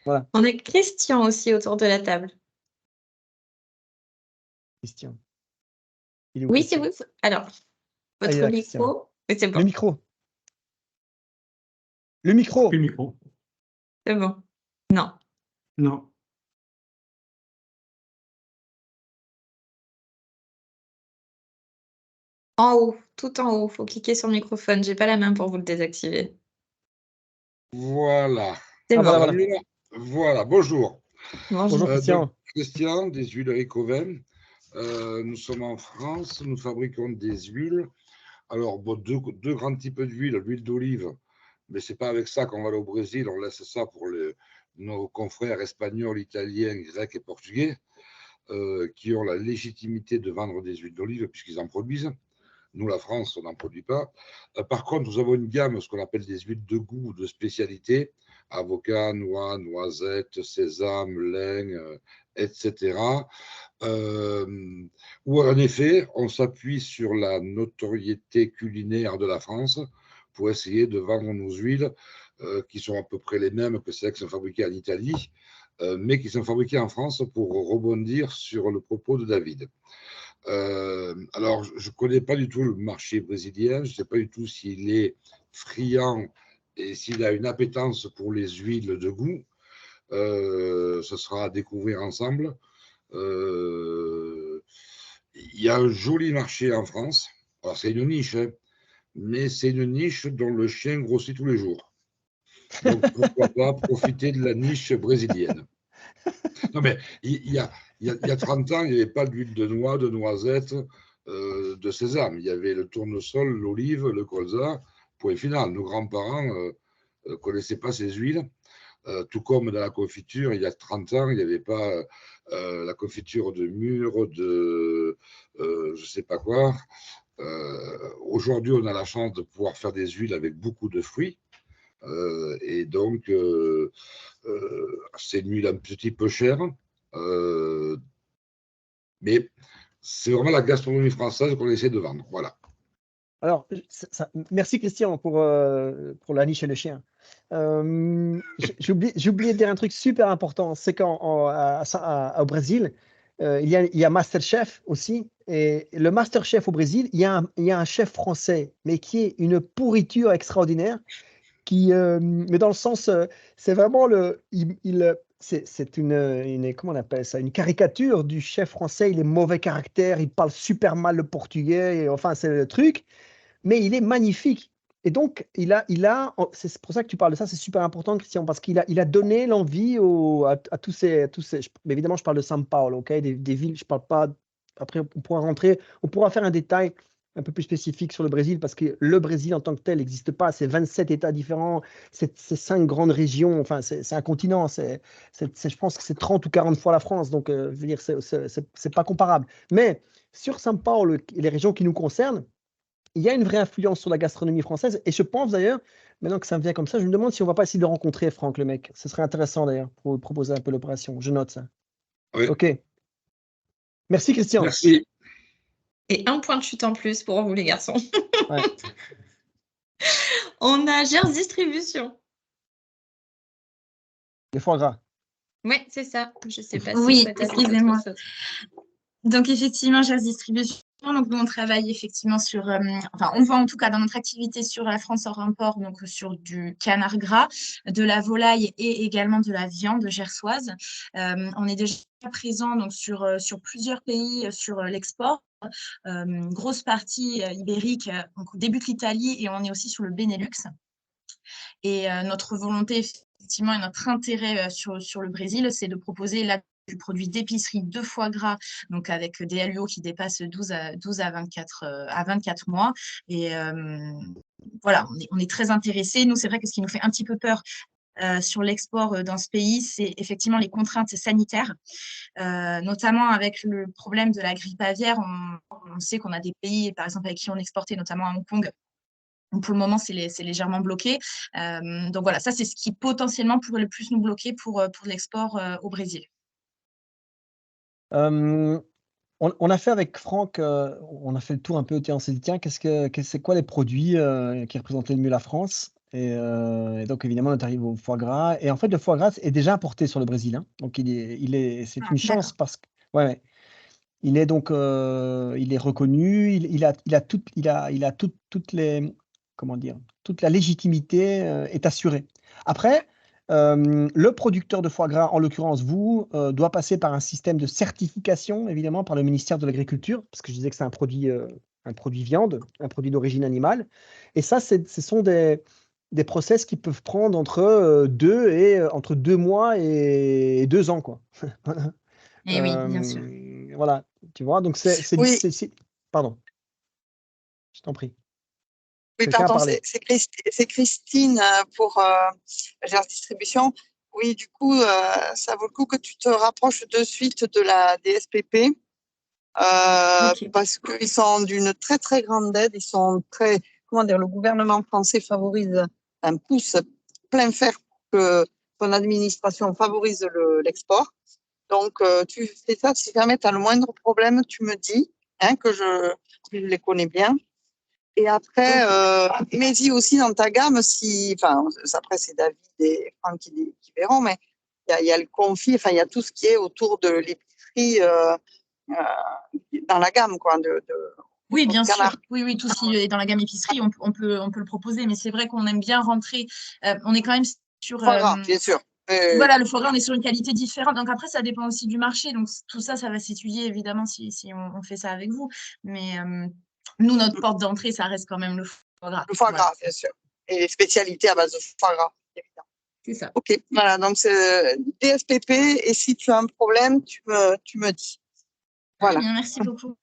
Speaker 2: Voilà.
Speaker 1: On a Christian aussi autour de la table.
Speaker 2: Christian.
Speaker 1: Oui, c'est vous. Alors, votre micro. C'est bon.
Speaker 2: Le micro. Le micro.
Speaker 5: Le micro.
Speaker 1: C'est bon. Non.
Speaker 5: Non.
Speaker 1: En haut, tout en haut. Il faut cliquer sur le microphone. J'ai pas la main pour vous le désactiver.
Speaker 12: Voilà.
Speaker 1: C'est bon.
Speaker 12: Voilà, bonjour.
Speaker 2: Bonjour Christian.
Speaker 12: Christian, des huileries Coven. Nous sommes en France, nous fabriquons des huiles. Alors, bon, deux grands types d'huile, l'huile d'olive, mais ce n'est pas avec ça qu'on va aller au Brésil, on laisse ça pour nos confrères espagnols, italiens, grecs et portugais, qui ont la légitimité de vendre des huiles d'olive puisqu'ils en produisent. Nous, la France, on n'en produit pas. Par contre, nous avons une gamme, ce qu'on appelle des huiles de goût, de spécialité, avocat, noix, noisette, sésame, lin, etc. Où en effet, on s'appuie sur la notoriété culinaire de la France pour essayer de vendre nos huiles qui sont à peu près les mêmes que celles qui sont fabriquées en Italie, mais qui sont fabriquées en France pour rebondir sur le propos de David. Alors, je ne connais pas du tout le marché brésilien, je ne sais pas du tout s'il est friand et s'il a une appétence pour les huiles de goût. Ce sera à découvrir ensemble. Il y a un joli marché en France. Alors, c'est une niche, hein, mais c'est une niche dont le chien grossit tous les jours. Donc, pourquoi pas profiter de la niche brésilienne. Non, mais il y il y a 30 ans, il n'y avait pas d'huile de noix, de noisette, de sésame. Il y avait le tournesol, l'olive, le colza, point final. Nos grands-parents ne connaissaient pas ces huiles. Tout comme dans la confiture, il y a 30 ans, il n'y avait pas la confiture de mûre, de je ne sais pas quoi. Aujourd'hui, on a la chance de pouvoir faire des huiles avec beaucoup de fruits. Et donc, c'est une huile un petit peu chère. Mais c'est vraiment la gastronomie française qu'on essaie de vendre. Voilà.
Speaker 2: Alors, merci Christian pour la niche et le chien. J'ai oublié de dire un truc super important, c'est qu'au Brésil, il y a Masterchef aussi. Et le Masterchef au Brésil, il y a un chef français, mais qui est une pourriture extraordinaire. Mais dans le sens, c'est vraiment c'est comment on appelle ça, une caricature du chef français. Il est mauvais caractère, il parle super mal le portugais, et, enfin c'est le truc, mais il est magnifique. Et donc c'est pour ça que tu parles de ça, c'est super important, Christian, parce qu'il a donné l'envie à tous ces, mais évidemment je parle de São Paulo, ok, des villes, je parle pas. Après on pourra faire un détail un peu plus spécifique sur le Brésil, parce que le Brésil en tant que tel n'existe pas. C'est 27 États différents, c'est 5 grandes régions, enfin, c'est un continent. Je pense que c'est 30 ou 40 fois la France, donc je veux dire, c'est pas comparable. Mais sur São Paulo et les régions qui nous concernent, il y a une vraie influence sur la gastronomie française. Et je pense d'ailleurs, maintenant que ça me vient comme ça, je me demande si on ne va pas essayer de rencontrer Franck, le mec. Ce serait intéressant d'ailleurs pour proposer un peu l'opération. Je note ça.
Speaker 12: Oui.
Speaker 2: Ok. Merci, Christian.
Speaker 12: Merci.
Speaker 1: Et un point de chute en plus pour vous, les garçons.
Speaker 2: Ouais.
Speaker 1: On a Gers Distribution.
Speaker 2: Les foie gras.
Speaker 1: Oui, c'est ça. Je ne sais pas
Speaker 7: Oui,
Speaker 1: si
Speaker 7: excusez-moi. Donc, effectivement, Gers Distribution. Donc, nous, on travaille effectivement sur, on vend en tout cas dans notre activité sur la France hors import, donc sur du canard gras, de la volaille et également de la viande gersoise. On est déjà présent donc, sur plusieurs pays sur l'export. Grosse partie ibérique, donc on débute l'Italie et on est aussi sur le Benelux. Et notre volonté, effectivement, et notre intérêt sur le Brésil, c'est de proposer du produit d'épicerie de foie gras, donc avec des LUO qui dépassent 12 à 24 mois. Et voilà, on est très intéressés. Nous, c'est vrai que ce qui nous fait un petit peu peur sur l'export dans ce pays, c'est effectivement les contraintes sanitaires, notamment avec le problème de la grippe aviaire. On sait qu'on a des pays, par exemple, avec qui on exportait, notamment à Hong Kong. Donc pour le moment, c'est légèrement bloqué. Donc voilà, ça, c'est ce qui potentiellement pourrait le plus nous bloquer pour l'export au Brésil.
Speaker 2: On a fait avec Franck, on a fait le tour un peu, on s'est dit, tiens, c'est quoi les produits qui représentaient le mieux la France? Et donc, évidemment, on est arrivé au foie gras. Et en fait, le foie gras est déjà importé sur le Brésil, hein. Donc, c'est une chance parce que, ouais, il est donc, il est reconnu, il a toutes les, comment dire, toute la légitimité est assurée. Après, le producteur de foie gras, en l'occurrence vous, doit passer par un système de certification, évidemment, par le ministère de l'Agriculture, parce que je disais que c'est un produit viande, un produit d'origine animale. Et ça, ce sont des process qui peuvent prendre entre 2 mois et 2 ans, quoi.
Speaker 7: Et oui, bien sûr.
Speaker 2: Voilà, tu vois, donc
Speaker 8: Oui.
Speaker 2: Pardon, je t'en prie.
Speaker 8: Oui, pardon, c'est Christine pour Gers Distribution. Oui, du coup, ça vaut le coup que tu te rapproches de suite de la DSPP
Speaker 7: Okay.
Speaker 8: parce qu'ils sont d'une très, très grande aide. Ils sont très, comment dire, le gouvernement français favorise, pousse plein fer pour que son administration favorise l'export. Donc, tu fais ça, si jamais tu as le moindre problème, tu me dis, hein, que je les connais bien. Et après, mets-y aussi dans ta gamme, après c'est David et Franck qui verront, mais il y a le confit, il y a tout ce qui est autour de l'épicerie dans la gamme, quoi.
Speaker 7: Oui, bien sûr. Oui, tout ce qui est dans la gamme épicerie, on peut le proposer, mais c'est vrai qu'on aime bien rentrer. On est quand même sur.
Speaker 8: Foie gras, bien sûr.
Speaker 7: Voilà, le foie gras, on est sur une qualité différente. Donc après, ça dépend aussi du marché. Donc tout ça, ça va s'étudier évidemment si on fait ça avec vous. Mais nous, notre porte d'entrée, ça reste quand même le foie gras.
Speaker 8: Le foie gras, bien sûr. Et les spécialités à base de foie gras, évidemment.
Speaker 1: C'est ça.
Speaker 8: Ok, voilà, donc c'est DSPP, et si tu as un problème, tu me dis. Voilà.
Speaker 1: Merci beaucoup.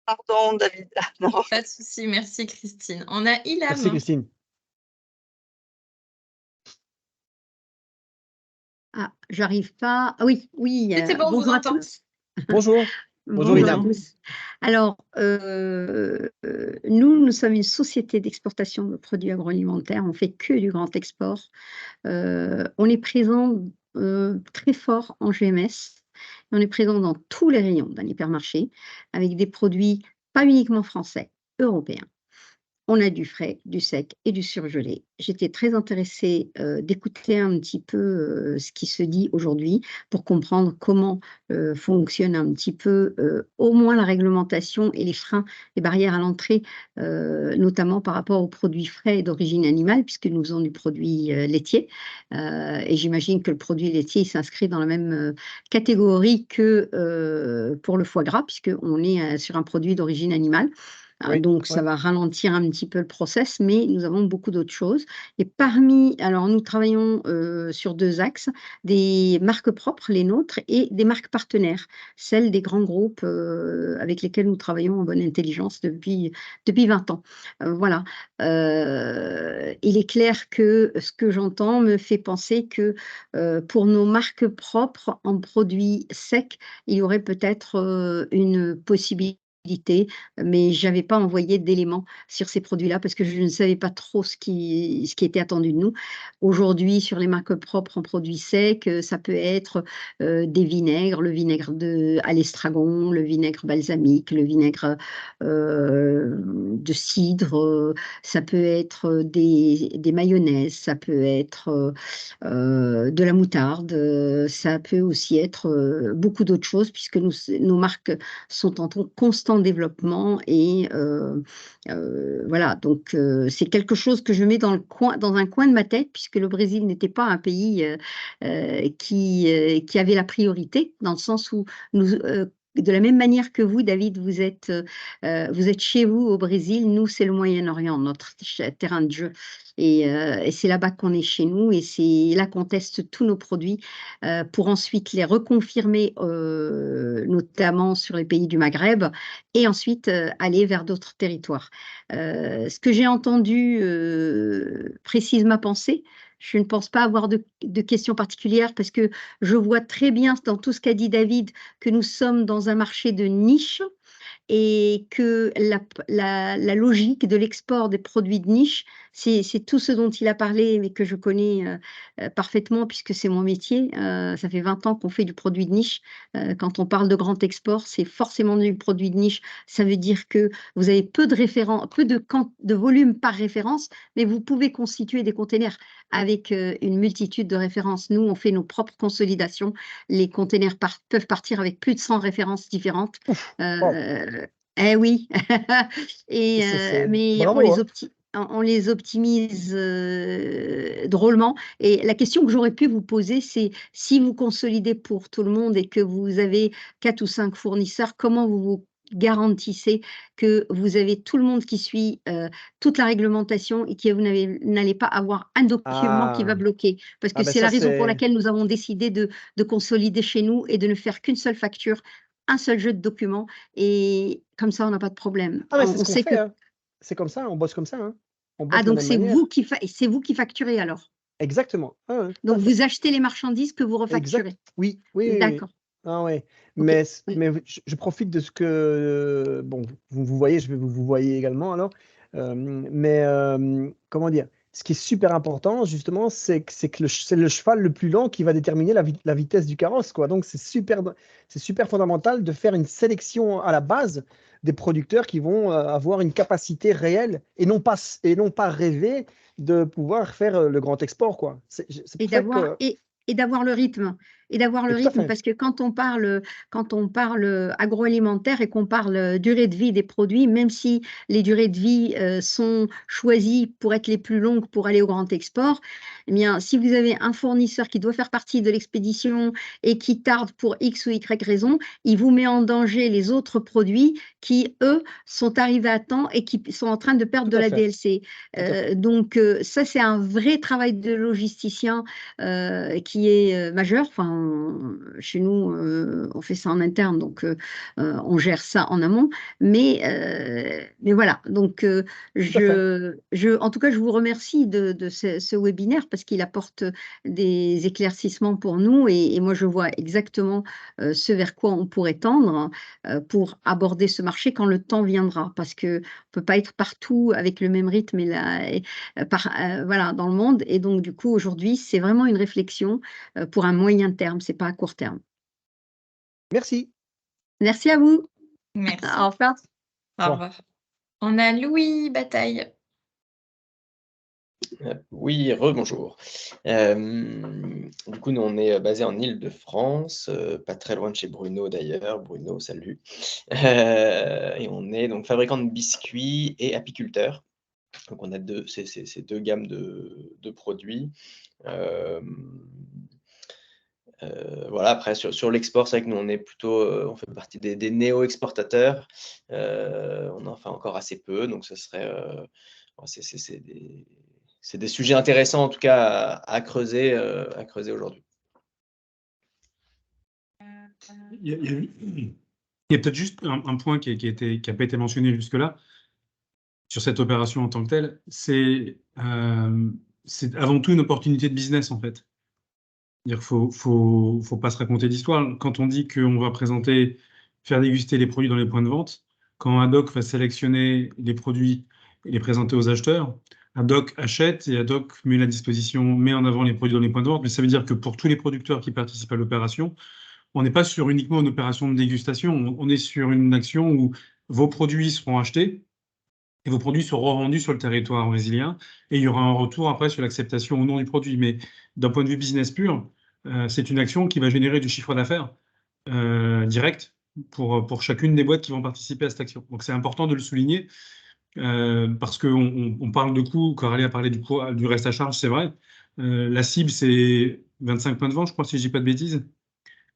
Speaker 8: Pardon, David. Non.
Speaker 1: Pas de souci, merci Christine. On a Ilham.
Speaker 2: Merci, Christine.
Speaker 13: Ah, j'arrive pas. Ah oui, oui.
Speaker 1: C'est bon, on vous
Speaker 13: bonjour à
Speaker 1: entend.
Speaker 13: tous.
Speaker 2: Bonjour. Bonjour,
Speaker 13: Bonjour à
Speaker 2: Ilham.
Speaker 13: tous. Alors, nous sommes une société d'exportation de produits agroalimentaires. On fait que du grand export. On est présent très fort en GMS. On est présent dans tous les rayons d'un hypermarché avec des produits pas uniquement français, européens. On a du frais, du sec et du surgelé. J'étais très intéressée d'écouter un petit peu ce qui se dit aujourd'hui pour comprendre comment fonctionne un petit peu au moins la réglementation et les freins, les barrières à l'entrée, notamment par rapport aux produits frais d'origine animale, puisque nous faisons du produit laitier. Et j'imagine que le produit laitier s'inscrit dans la même catégorie que pour le foie gras, puisqu'on est sur un produit d'origine animale.
Speaker 2: Oui,
Speaker 13: Donc, ça va ralentir un petit peu le process, mais nous avons beaucoup d'autres choses. Et alors nous travaillons sur 2 axes, des marques propres, les nôtres, et des marques partenaires, celles des grands groupes avec lesquels nous travaillons en bonne intelligence depuis 20 ans. Voilà. Il est clair que ce que j'entends me fait penser que pour nos marques propres en produits secs, il y aurait peut-être une possibilité, mais je n'avais pas envoyé d'éléments sur ces produits-là parce que je ne savais pas trop ce qui était attendu de nous. Aujourd'hui, sur les marques propres en produits secs, ça peut être des vinaigres, le vinaigre à l'estragon, le vinaigre balsamique, le vinaigre de cidre, ça peut être des mayonnaises, ça peut être de la moutarde, ça peut aussi être beaucoup d'autres choses puisque nos marques sont en constant développement et voilà, donc c'est quelque chose que je mets dans un coin de ma tête puisque le Brésil n'était pas un pays qui avait la priorité, dans le sens où de la même manière que vous, David, vous êtes chez vous au Brésil, nous, c'est le Moyen-Orient, notre terrain de jeu. Et c'est là-bas qu'on est chez nous et c'est là qu'on teste tous nos produits pour ensuite les reconfirmer, notamment sur les pays du Maghreb, et ensuite aller vers d'autres territoires. Ce que j'ai entendu précise ma pensée. Je ne pense pas avoir de questions particulières parce que je vois très bien dans tout ce qu'a dit David que nous sommes dans un marché de niche et que la logique de l'export des produits de niche, c'est tout ce dont il a parlé, mais que je connais parfaitement puisque c'est mon métier. Ça fait 20 ans qu'on fait du produit de niche. Quand on parle de grand export, c'est forcément du produit de niche. Ça veut dire que vous avez peu de volume par référence, mais vous pouvez constituer des containers avec une multitude de références. Nous, on fait nos propres consolidations. Les containers peuvent partir avec plus de 100 références différentes. Eh oui, et, mais
Speaker 2: bravo,
Speaker 13: on les optimise drôlement. Et la question que j'aurais pu vous poser, c'est si vous consolidez pour tout le monde et que vous avez 4 ou 5 fournisseurs, comment vous garantissez que vous avez tout le monde qui suit toute la réglementation et que vous n'allez pas avoir un document qui va bloquer? Parce que c'est la raison pour laquelle nous avons décidé de consolider chez nous et de ne faire qu'une seule facture, un seul jeu de documents, et comme ça, on n'a pas de problème.
Speaker 2: Ah, mais c'est ce qu'on fait, hein. C'est comme ça, on bosse comme ça. Hein. On bosse
Speaker 13: donc
Speaker 2: c'est
Speaker 13: vous qui facturez alors?
Speaker 2: Exactement. Ah, ouais,
Speaker 13: donc vous achetez les marchandises que vous refacturez?
Speaker 2: Oui.
Speaker 13: D'accord.
Speaker 2: Ah ouais.
Speaker 13: Okay.
Speaker 2: Mais je profite de ce que bon, vous voyez, vous voyez également alors. Comment dire? Ce qui est super important, justement, c'est que c'est le cheval le plus lent qui va déterminer la vitesse du carrosse, quoi. Donc, c'est super fondamental de faire une sélection à la base des producteurs qui vont avoir une capacité réelle et non pas rêver de pouvoir faire le grand export, quoi.
Speaker 13: Et d'avoir le rythme. et d'avoir le
Speaker 2: Mais tout à
Speaker 13: rythme.
Speaker 2: fait.
Speaker 13: Parce que quand on parle agroalimentaire et qu'on parle durée de vie des produits, même si les durées de vie sont choisies pour être les plus longues pour aller au grand export, eh bien, si vous avez un fournisseur qui doit faire partie de l'expédition et qui tarde pour X ou Y raison, il vous met en danger les autres produits qui, eux, sont arrivés à temps et qui sont en train de perdre
Speaker 2: Tout
Speaker 13: de
Speaker 2: à
Speaker 13: la
Speaker 2: fait.
Speaker 13: DLC.
Speaker 2: Tout à fait.
Speaker 13: Donc, ça, c'est un vrai travail de logisticien qui est majeur. Enfin, chez nous, on fait ça en interne, donc on gère ça en amont. Mais voilà, donc
Speaker 2: Tout à fait.
Speaker 13: en tout cas, je vous remercie de ce webinaire parce qu'il apporte des éclaircissements pour nous et moi, je vois exactement ce vers quoi on pourrait tendre pour aborder ce marché quand le temps viendra, parce qu'on ne peut pas être partout avec le même rythme voilà, dans le monde. Et donc, du coup, aujourd'hui, c'est vraiment une réflexion pour un moyen terme, ce n'est pas à court terme.
Speaker 2: Merci.
Speaker 13: Merci à vous.
Speaker 1: Merci.
Speaker 13: Au revoir.
Speaker 1: Au revoir. On a Louis Bataille.
Speaker 9: Oui, rebonjour. Du coup, nous, on est basé en Île-de-France, pas très loin de chez Bruno d'ailleurs. Bruno, salut. Et on est donc fabricant de biscuits et apiculteur. Donc, on a ces deux gammes de produits. Voilà, après, sur l'export, c'est vrai que nous, on est plutôt, on fait partie des néo-exportateurs. On en fait encore assez peu, donc ce serait, c'est des sujets intéressants, en tout cas, à creuser aujourd'hui.
Speaker 5: Il y a peut-être juste un point qui n'a pas été mentionné jusque-là sur cette opération en tant que telle. C'est avant tout une opportunité de business, en fait. Il ne faut pas se raconter d'histoire. Quand on dit qu'on va faire déguster les produits dans les points de vente, quand Haddock va sélectionner les produits et les présenter aux acheteurs, Haddock achète et Haddock met en avant les produits dans les points de vente. Mais ça veut dire que pour tous les producteurs qui participent à l'opération, on n'est pas sur uniquement une opération de dégustation, on est sur une action où vos produits seront achetés et vos produits seront revendus sur le territoire brésilien et il y aura un retour après sur l'acceptation ou non du produit. Mais d'un point de vue business pur, c'est une action qui va générer du chiffre d'affaires direct pour chacune des boîtes qui vont participer à cette action. Donc c'est important de le souligner parce qu'on parle de coûts, Coralie a parlé du reste à charge, c'est vrai. La cible, c'est 25 points de vente, je crois, si je ne dis pas de bêtises.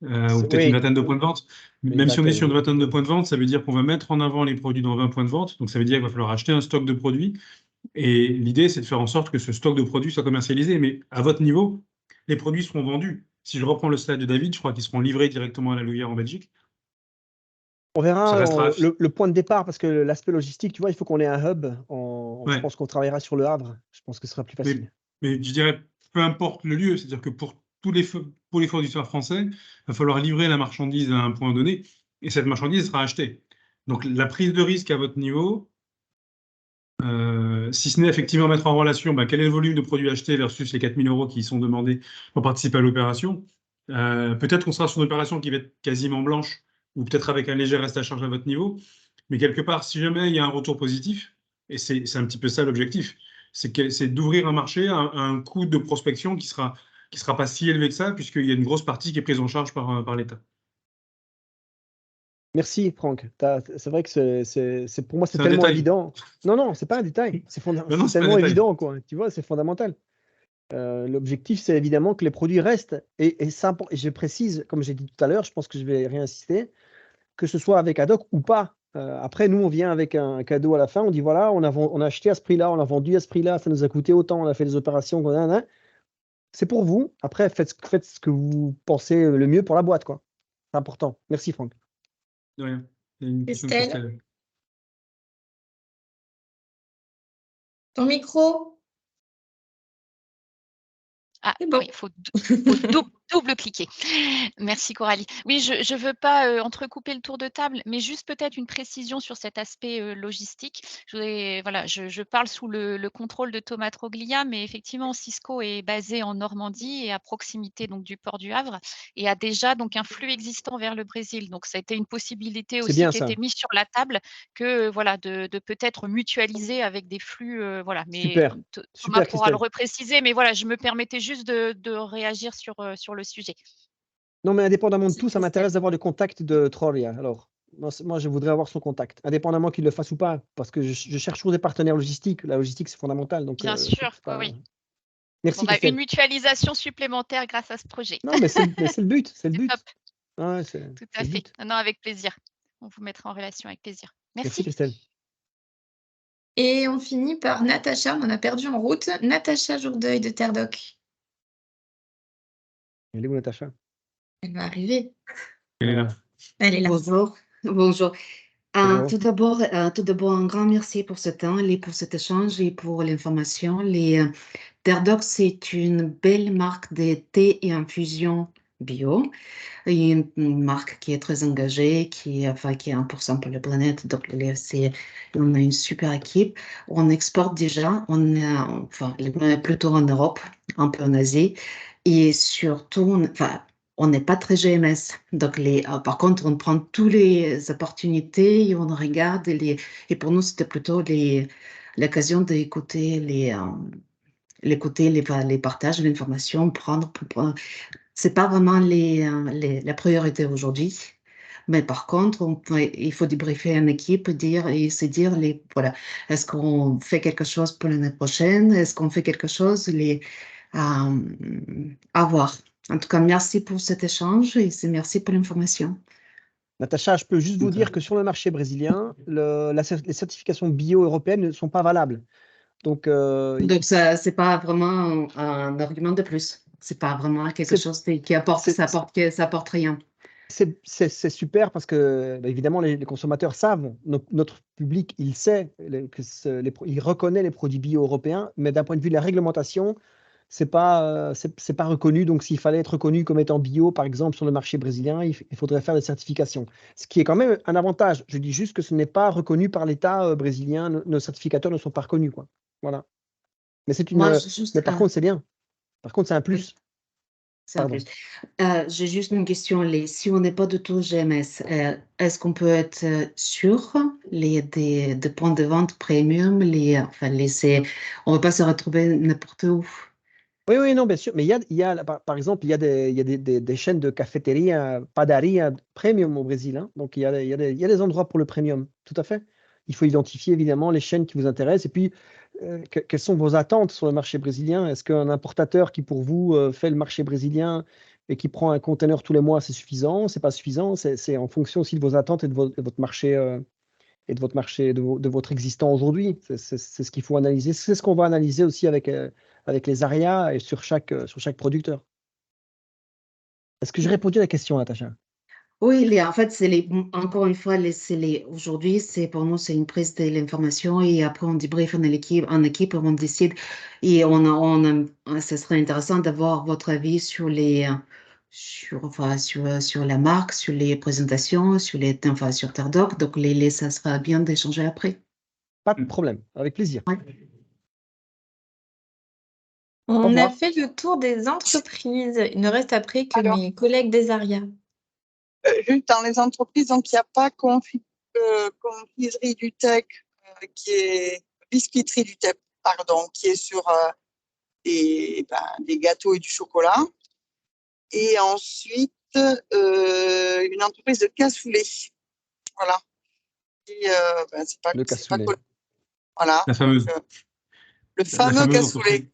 Speaker 5: Ou peut-être une vingtaine de points de vente. Même si on est sur une vingtaine de points de vente, ça veut dire qu'on va mettre en avant les produits dans 20 points de vente. Donc ça veut dire qu'il va falloir acheter un stock de produits. Et l'idée, c'est de faire en sorte que ce stock de produits soit commercialisé. Mais à votre niveau, les produits seront vendus. Si je reprends le slide de David, je crois qu'ils seront livrés directement à la Louvière en Belgique.
Speaker 2: On verra le point de départ, parce que l'aspect logistique, tu vois, il faut qu'on ait un hub. Je pense qu'on travaillera sur le Havre. Je pense que ce sera plus facile.
Speaker 5: Mais je dirais, peu importe le lieu, c'est-à-dire que pour les fournisseurs français, il va falloir livrer la marchandise à un point donné, et cette marchandise sera achetée. Donc la prise de risque à votre niveau, si ce n'est effectivement mettre en relation quel est le volume de produits achetés versus les 4 000 € qui sont demandés pour participer à l'opération, peut-être qu'on sera sur une opération qui va être quasiment blanche, ou peut-être avec un léger reste à charge à votre niveau, mais quelque part, si jamais il y a un retour positif, et c'est un petit peu ça l'objectif, c'est d'ouvrir un marché à un coût de prospection qui sera pas si élevé que ça, puisqu'il y a une grosse partie qui est prise en charge par l'État.
Speaker 2: Merci Franck. C'est vrai que pour moi c'est tellement évident. Non, c'est pas un détail. C'est tellement évident, quoi. Tu vois, c'est fondamental. L'objectif, c'est évidemment que les produits restent. Et ça, et je précise, comme j'ai dit tout à l'heure, je pense que je vais réinsister, que ce soit avec Haddock ou pas. Après, nous, on vient avec un cadeau à la fin. On dit voilà, on a acheté à ce prix-là, on a vendu à ce prix-là, ça nous a coûté autant, on a fait des opérations. C'est pour vous. Après, faites ce que vous pensez le mieux pour la boîte, quoi. C'est important. Merci Franck.
Speaker 5: De rien. Il y a une question de Christelle.
Speaker 1: Ton micro.
Speaker 10: Ah, bon. Oui, il faut double-cliquer. Merci Coralie. Oui, je ne veux pas entrecouper le tour de table, mais juste peut-être une précision sur cet aspect logistique. Je parle sous le contrôle de Thomas Troglia, mais effectivement, Cisco est basé en Normandie et à proximité donc, du port du Havre et a déjà donc, un flux existant vers le Brésil. Donc, ça a été une possibilité aussi qui a été mise sur la table que de peut-être mutualiser avec des flux. Mais Thomas pourra le repréciser, mais voilà, je me permettais juste de réagir sur le sujet.
Speaker 2: Non, mais indépendamment de tout, ça m'intéresse d'avoir le contact de Troria. Alors, moi, je voudrais avoir son contact, indépendamment qu'il le fasse ou pas, parce que je cherche toujours des partenaires logistiques. La logistique, c'est fondamental. Donc,
Speaker 10: Bien sûr,
Speaker 2: pas...
Speaker 10: oui.
Speaker 2: Merci,
Speaker 10: On a une
Speaker 2: Christelle.
Speaker 10: mutualisation supplémentaire grâce à ce projet.
Speaker 2: Non, mais c'est le but. C'est le but.
Speaker 10: Top.
Speaker 2: Ouais,
Speaker 10: Tout à fait. Non, avec plaisir. On vous mettra en relation avec plaisir.
Speaker 2: Merci,
Speaker 10: Merci.
Speaker 2: Christelle.
Speaker 1: Et on finit par Natacha, on en a perdu en route. Natacha Jourdeuil de Terre-Doc.
Speaker 2: Elle est où, Natacha?
Speaker 1: Elle va arriver.
Speaker 5: Elle est là.
Speaker 1: Elle est là.
Speaker 13: Bonjour. Bonjour.
Speaker 2: Bonjour.
Speaker 13: Tout d'abord, un grand merci pour ce temps, pour cet échange et pour l'information. Terre-Doc, c'est une belle marque de thé et infusion bio. Et une marque qui est très engagée, qui est 1% pour la planète. Donc, on a une super équipe. On exporte déjà, on est plutôt en Europe, un peu en Asie. Et surtout, on n'est pas très GMS. Donc, par contre, on prend toutes les opportunités et on regarde. Et pour nous, c'était plutôt l'occasion d'écouter les partages, l'information, c'est pas vraiment la priorité aujourd'hui. Mais par contre, il faut débriefer en équipe et se dire, voilà, est-ce qu'on fait quelque chose pour l'année prochaine? Est-ce qu'on fait quelque chose? À voir. En tout cas, merci pour cet échange et merci pour l'information.
Speaker 2: Natacha, je peux juste vous dire que sur le marché brésilien, les certifications bio européennes ne sont pas valables. Donc,
Speaker 13: ça, c'est pas vraiment un argument de plus. C'est pas vraiment quelque chose qui apporte, ça apporte rien.
Speaker 2: C'est super parce que, évidemment, les consommateurs savent, notre public, il sait, il reconnaît les produits bio européens, mais d'un point de vue de la réglementation, c'est pas reconnu. Donc, s'il fallait être reconnu comme étant bio, par exemple, sur le marché brésilien, il faudrait faire des certifications. Ce qui est quand même un avantage. Je dis juste que ce n'est pas reconnu par l'État brésilien. Nos certificateurs ne sont pas reconnus, quoi. Voilà. Mais mais par contre, c'est bien. Par contre, c'est un plus.
Speaker 13: J'ai juste une question. Si on n'est pas du tout GMS, est-ce qu'on peut être sûr des points de vente premium, on ne va pas se retrouver n'importe où?
Speaker 2: Oui, non, bien sûr. Mais il y a par exemple, il y a des chaînes de cafétéria, padaria premium au Brésil. Hein. Donc, il y a des endroits pour le premium, tout à fait. Il faut identifier évidemment les chaînes qui vous intéressent. Et puis, quelles sont vos attentes sur le marché brésilien? Est-ce qu'un importateur qui, pour vous, fait le marché brésilien et qui prend un conteneur tous les mois, c'est suffisant? C'est pas suffisant? C'est en fonction aussi de vos attentes et de votre marché et de votre existant aujourd'hui. C'est ce qu'il faut analyser. C'est ce qu'on va analyser aussi avec les ARIA et sur chaque producteur. Est-ce que j'ai répondu à la question, Natacha?
Speaker 13: Oui, en fait, encore une fois, aujourd'hui, pour nous, c'est une prise de l'information et après, on débriefe en équipe, on décide. Et ce serait intéressant d'avoir votre avis sur sur la marque, sur les présentations, sur Terre-Doc. Donc, ça sera bien d'échanger après.
Speaker 2: Pas de problème, avec plaisir.
Speaker 13: Ouais.
Speaker 1: On a fait le tour des entreprises. Il ne reste après que mes collègues des ARIA.
Speaker 8: Juste dans les entreprises, donc il n'y a pas confiserie du tech, qui est biscuiterie du tech, pardon, qui est sur des gâteaux et du chocolat. Et ensuite, une entreprise de cassoulet. Voilà. Et, c'est pas,
Speaker 2: le cassoulet.
Speaker 8: Voilà.
Speaker 5: La fameuse.
Speaker 8: Le fameux cassoulet.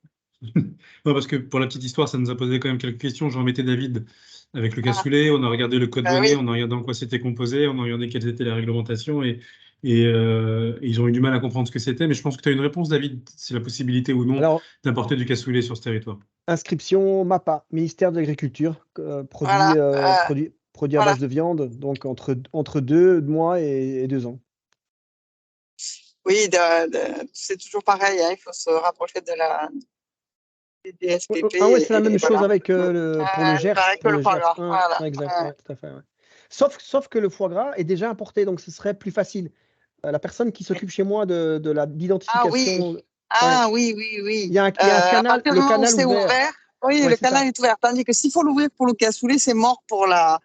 Speaker 5: Non, parce que pour la petite histoire, ça nous a posé quand même quelques questions. J'en mettais David avec le cassoulet, on a regardé le code donné, on a regardé en quoi c'était composé, on a regardé quelles étaient les réglementations et ils ont eu du mal à comprendre ce que c'était. Mais je pense que tu as une réponse, David, c'est la possibilité ou non d'importer du cassoulet sur ce territoire.
Speaker 2: Inscription MAPA, ministère de l'Agriculture, produit à base de viande, donc entre 2 mois et 2 ans.
Speaker 8: Oui, c'est toujours pareil, hein, il faut se rapprocher de la DSPP.
Speaker 2: Ah ouais, c'est la même chose avec pour le GERS.
Speaker 8: Pour le foie gras. Voilà.
Speaker 2: Exact, ouais, tout à fait. Ouais. Sauf que le foie gras est déjà importé, donc ce serait plus facile. La personne qui s'occupe chez moi de l'identification.
Speaker 8: Oui.
Speaker 2: Il y a un canal, le canal
Speaker 8: ouvert. Oui, le canal est ouvert. Tandis que s'il faut l'ouvrir pour le cassoulet, c'est mort pour la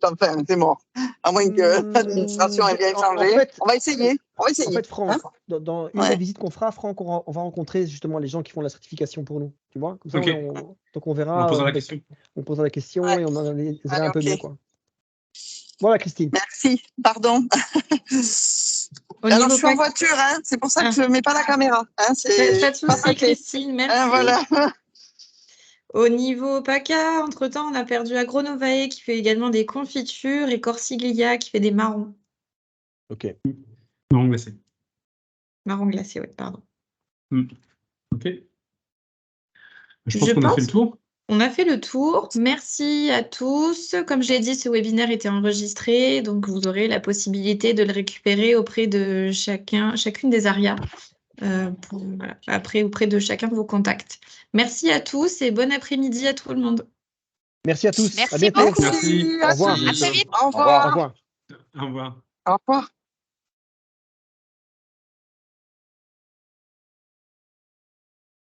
Speaker 8: enfin, c'est mort. À moins que l'administration ait bien changé. On va essayer.
Speaker 2: En fait, Franck,
Speaker 8: hein.
Speaker 2: dans une
Speaker 8: Ouais.
Speaker 2: des visites qu'on fera, Franck, on va rencontrer justement les gens qui font la certification pour nous. Tu vois? Comme ça,
Speaker 5: Ok.
Speaker 2: donc on
Speaker 5: On
Speaker 2: verra.
Speaker 5: posera la question.
Speaker 2: On posera la question
Speaker 8: Ouais.
Speaker 2: et on analysera
Speaker 8: Allez,
Speaker 2: un peu
Speaker 8: ok.
Speaker 2: mieux, quoi. Voilà, Christine.
Speaker 8: Merci, pardon.
Speaker 1: Au
Speaker 8: Alors,
Speaker 1: niveau
Speaker 8: je suis en
Speaker 1: pack-
Speaker 8: voiture, hein, c'est pour ça que
Speaker 1: Ah.
Speaker 8: je ne mets pas la caméra. Hein,
Speaker 1: Pas
Speaker 8: c'est
Speaker 1: de souci,
Speaker 8: sacré.
Speaker 1: Christine, merci.
Speaker 8: Hein, voilà.
Speaker 1: Au niveau PACA, entre-temps, on a perdu Agronovae qui fait également des confitures et Corsiglia qui fait des marrons.
Speaker 2: Ok.
Speaker 5: Non, glacé.
Speaker 1: Marrons glacés, oui, pardon.
Speaker 5: Ok. Je pense
Speaker 1: Je
Speaker 5: qu'on a fait
Speaker 1: pense
Speaker 5: le tour.
Speaker 1: On a fait le tour. Merci à tous. Comme je l'ai dit, ce webinaire était enregistré, donc vous aurez la possibilité de le récupérer auprès de chacune des ARIA, après auprès de chacun de vos contacts. Merci à tous et bon après-midi à tout le monde.
Speaker 2: Merci à tous. À
Speaker 10: Merci
Speaker 2: bientôt.
Speaker 10: beaucoup.
Speaker 5: Merci.
Speaker 2: Au revoir.
Speaker 10: À très vite.
Speaker 8: Au revoir.
Speaker 2: Au revoir.
Speaker 5: Au revoir.
Speaker 8: Au revoir.